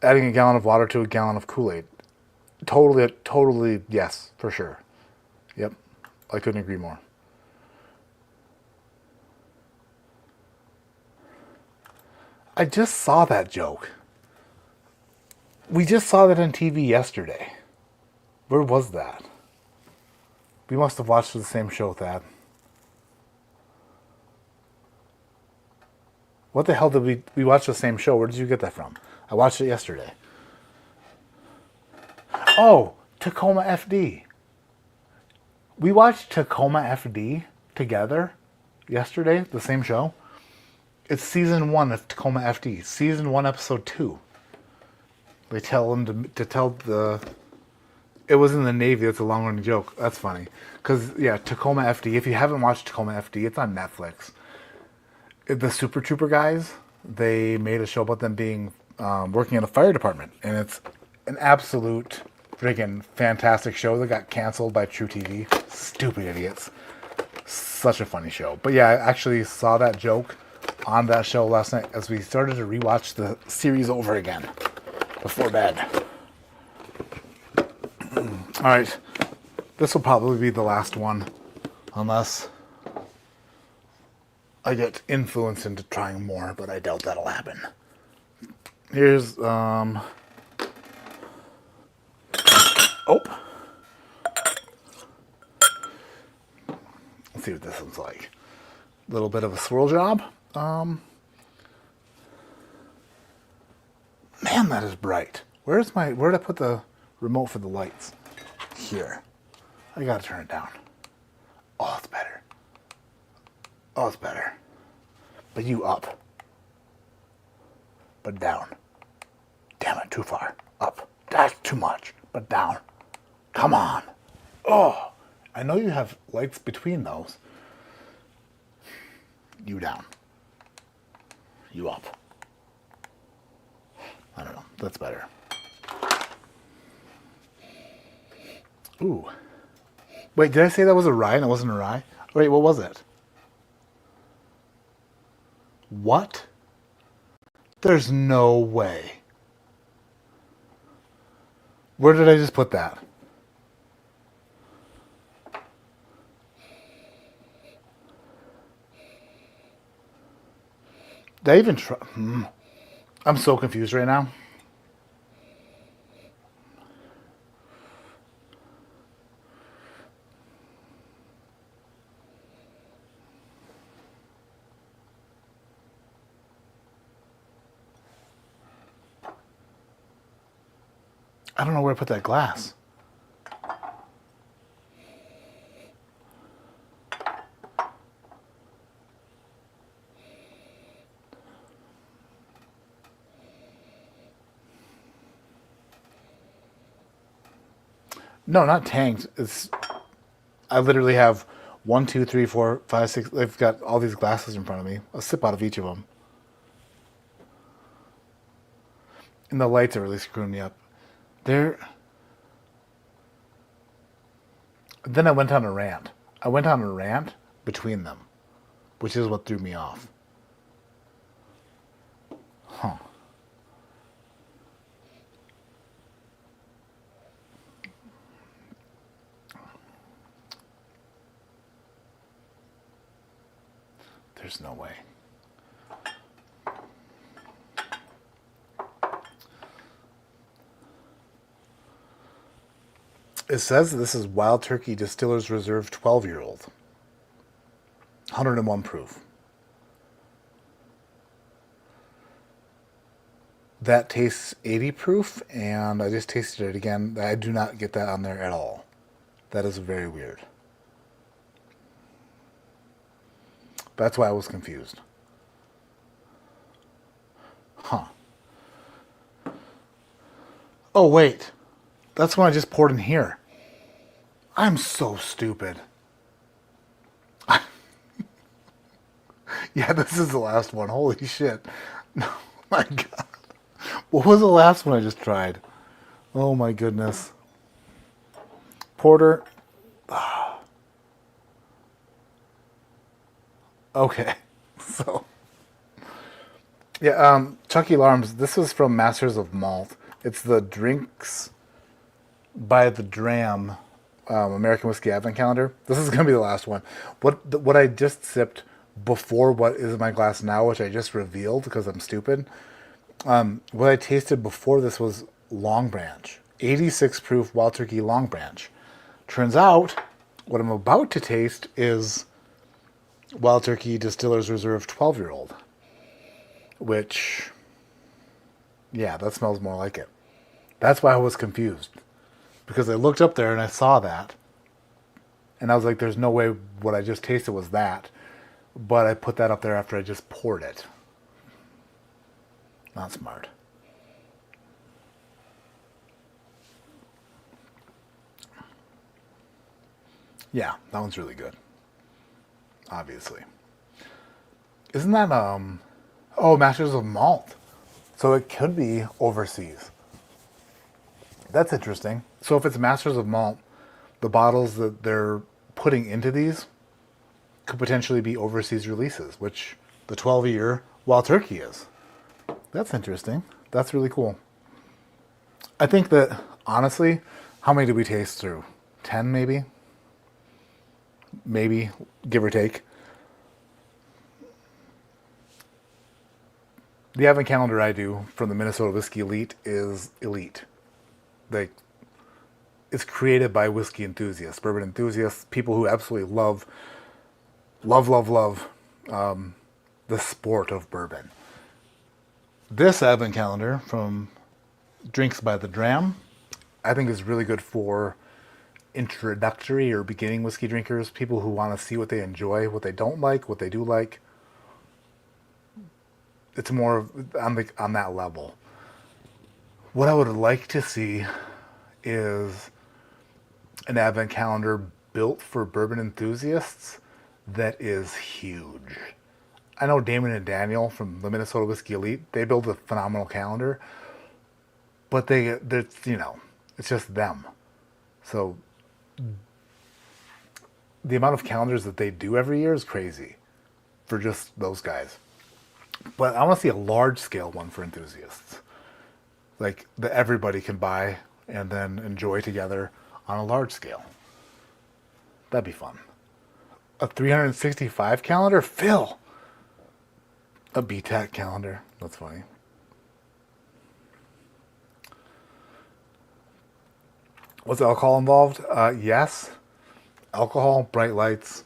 A: Adding a gallon of water to a gallon of Kool-Aid. Totally, yes, for sure. Yep, I couldn't agree more. I just saw that joke. We just saw that on TV yesterday. Where was that? We must have watched the same show, Thad. What the hell did we watch the same show? Where did you get that from? I watched it yesterday. Oh, Tacoma FD. We watched Tacoma FD together yesterday, the same show. It's season 1 of Tacoma FD, season 1, episode 2. They tell him to tell the... It was in the Navy, it's a long-running joke. That's funny. Because, yeah, Tacoma FD, if you haven't watched Tacoma FD, it's on Netflix. The Super Trooper guys, they made a show about them being working in a fire department. And it's an absolute friggin' fantastic show that got canceled by True TV. Stupid idiots. Such a funny show. But yeah, I actually saw that joke on that show last night as we started to rewatch the series over again before bed. Alright, this will probably be the last one unless I get influenced into trying more, but I doubt that'll happen. Here's oh, let's see what this one's like. A little bit of a swirl job. Man, that is bright. Where did I put the remote for the lights? Here. I gotta turn it down. Oh, it's better. Oh, it's better. But you up. But down. Damn it, too far. Up. That's too much. But down. Come on. Oh, I know you have lights between those. You down. You up. I don't know. That's better. Ooh. Wait, did I say that was a rye and it wasn't a rye? Wait, what was it? What? There's no way. Where did I just put that? Did I even try? I'm so confused right now. I don't know where I put that glass. No, not tanked. I literally have 1, 2, 3, 4, 5, 6. I've got all these glasses in front of me. I'll sip out of each of them. And the lights are really screwing me up. Then I went on a rant. I went on a rant between them, which is what threw me off. Huh. There's no way. It says this is Wild Turkey Distillers Reserve 12-year-old. 101 proof. That tastes 80 proof, and I just tasted it again. I do not get that on there at all. That is very weird. That's why I was confused. Huh. Oh, wait. That's one I just poured in here. I'm so stupid. Yeah, this is the last one. Holy shit. Oh my god. What was the last one I just tried? Oh my goodness. Porter. Okay. So. Yeah, Chucky Alarms. This is from Masters of Malt. It's the Drinks by the Dram American Whiskey Advent Calendar. This is going to be the last one. What I just sipped before what is in my glass now, which I just revealed because I'm stupid. What I tasted before this was Long Branch. 86 proof Wild Turkey Long Branch. Turns out, what I'm about to taste is Wild Turkey Distiller's Reserve 12-year-old. Which, yeah, that smells more like it. That's why I was confused. Because I looked up there and I saw that. And I was like, there's no way what I just tasted was that. But I put that up there after I just poured it. Not smart. Yeah, that one's really good. Obviously. Isn't that, oh, Masters of Malt. So it could be overseas. That's interesting. So if it's Masters of Malt, the bottles that they're putting into these could potentially be overseas releases, which the 12-year Wild Turkey is. That's interesting. That's really cool. I think that, honestly, how many did we taste through? 10 maybe? Maybe, give or take. The Advent Calendar I do from the Minnesota Whiskey Elite is elite. Like, it's created by whiskey enthusiasts, bourbon enthusiasts, people who absolutely love the sport of bourbon. This Advent Calendar from Drinks by the Dram, I think is really good for introductory or beginning whiskey drinkers, people who want to see what they enjoy, what they don't like, what they do like. It's more on that level. What I would like to see is an Advent Calendar built for bourbon enthusiasts that is huge. I know Damon and Daniel from the Minnesota Whiskey Elite, they build a phenomenal calendar, but they're, you know, it's just them. So the amount of calendars that they do every year is crazy for just those guys. But I want to see a large scale one for enthusiasts. Like that everybody can buy and then enjoy together on a large scale. That'd be fun. A 365 calendar? Phil! A BTAC calendar. That's funny. Was alcohol involved? Yes. Alcohol, bright lights,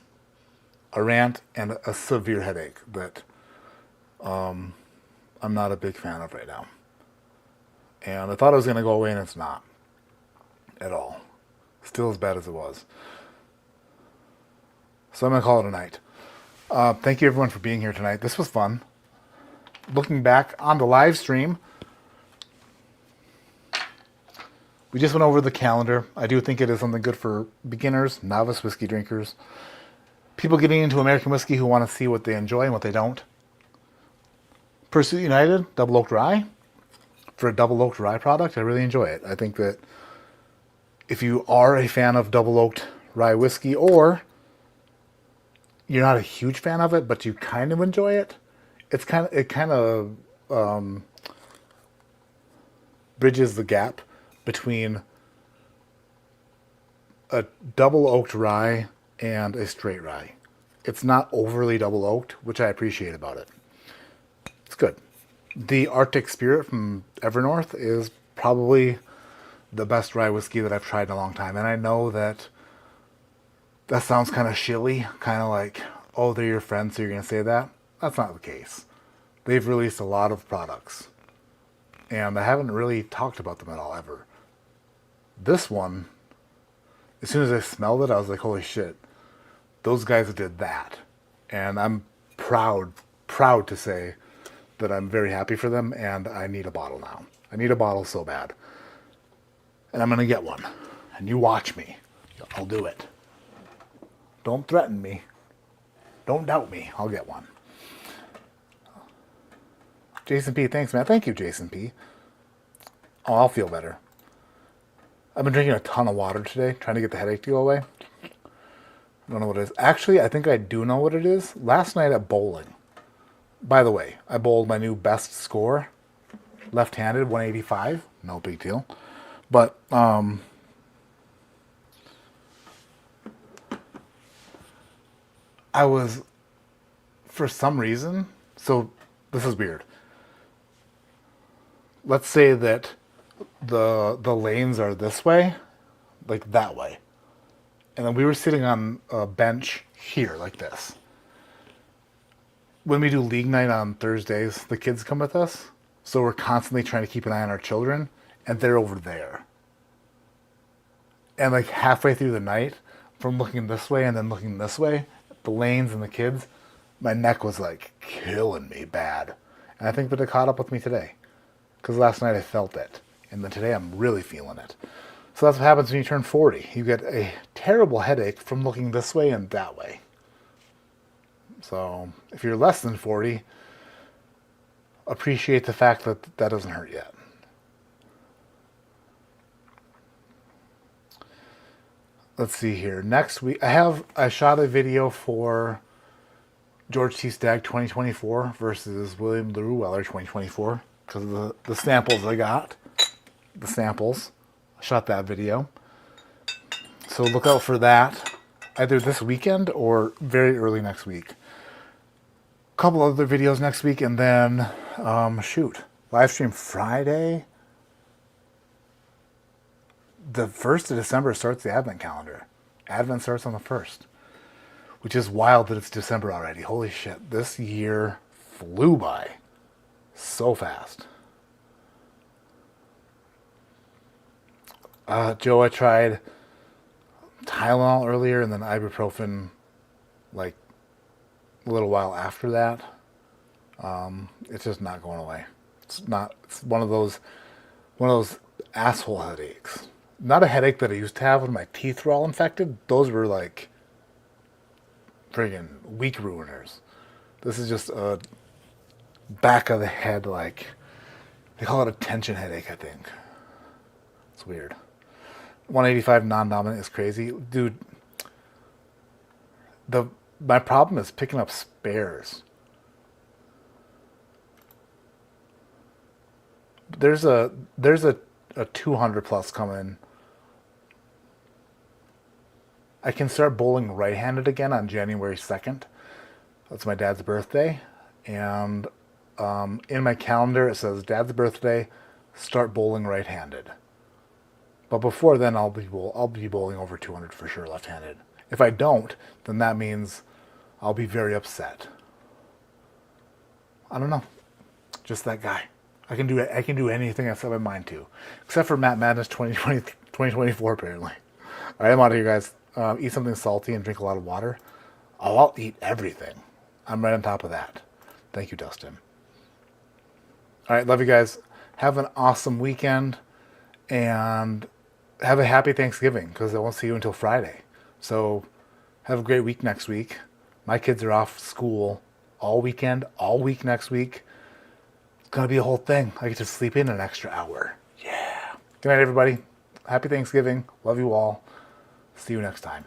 A: a rant, and a severe headache that I'm not a big fan of right now. And I thought it was going to go away, and it's not. At all. Still as bad as it was. So I'm going to call it a night. Thank you everyone for being here tonight. This was fun. Looking back on the live stream, we just went over the calendar. I do think it is something good for beginners, novice whiskey drinkers, people getting into American whiskey who want to see what they enjoy and what they don't. Pursuit United, Double Oaked Rye. For a Double Oaked Rye product, I really enjoy it. I think that if you are a fan of Double Oaked Rye whiskey, or you're not a huge fan of it, but you kind of enjoy it, it kind of bridges the gap between a double oaked rye and a straight rye. It's not overly double oaked, which I appreciate about it. It's good. The Arctic Spirit from Evernorth is probably the best rye whiskey that I've tried in a long time. And I know that sounds kind of shilly, kind of like, oh, they're your friends, so you're going to say that. That's not the case. They've released a lot of products. and I haven't really talked about them at all ever. This one, as soon as I smelled it, I was like, holy shit, those guys did that. And I'm proud to say that I'm very happy for them, and I need a bottle now. I need a bottle so bad. And I'm going to get one. And you watch me. I'll do it. Don't threaten me. Don't doubt me. I'll get one. Jason P, thanks, man. Thank you, Jason P. Oh, I'll feel better. I've been drinking a ton of water today, trying to get the headache to go away. I don't know what it is. Actually, I think I do know what it is. Last night at bowling. By the way, I bowled my new best score. Left-handed, 185. No big deal. But, I was, for some reason, so this is weird. Let's say that the lanes are this way, like that way. And then we were sitting on a bench here, like this. When we do league night on Thursdays, the kids come with us. So we're constantly trying to keep an eye on our children, and they're over there. And like halfway through the night, from looking this way and then looking this way, the lanes and the kids, my neck was like killing me bad. And I think that it caught up with me today. Because last night I felt it. And then today I'm really feeling it. So that's what happens when you turn 40. You get a terrible headache from looking this way and that way. So if you're less than 40, appreciate the fact that that doesn't hurt yet. Let's see here. Next week, I shot a video for George T. Stagg 2024 versus William LaRue Weller 2024 because of the samples I got. The samples. I shot that video. So look out for that either this weekend or very early next week. A couple other videos next week, and then, live stream Friday. The 1st of December starts the Advent calendar. Advent starts on the 1st, which is wild that it's December already. Holy shit, this year flew by so fast. Joe, I tried Tylenol earlier and then ibuprofen like a little while after that. It's just not going away. It's one of those asshole headaches. Not a headache that I used to have when my teeth were all infected. Those were like friggin' week ruiners. This is just a back of the head, like they call it a tension headache, I think. It's weird. 185 non-dominant is crazy. Dude, my problem is picking up spares. There's a 200 plus coming. I can start bowling right-handed again on January 2nd. That's my dad's birthday. And in my calendar it says dad's birthday, start bowling right-handed. But before then I'll be bowling over 200 for sure left-handed. If I don't, then that means I'll be very upset. I don't know. Just that guy. I can do anything I set my mind to. Except for Matt Madness 2024 apparently. Alright, I'm out of here, guys. Eat something salty and drink a lot of water. Oh, I'll eat everything. I'm right on top of that. Thank you, Dustin. Alright, love you guys. Have an awesome weekend. And have a happy Thanksgiving, because I won't see you until Friday. So have a great week next week. My kids are off school all weekend, all week next week. It's going to be a whole thing. I get to sleep in an extra hour. Yeah. Good night, everybody. Happy Thanksgiving. Love you all. See you next time.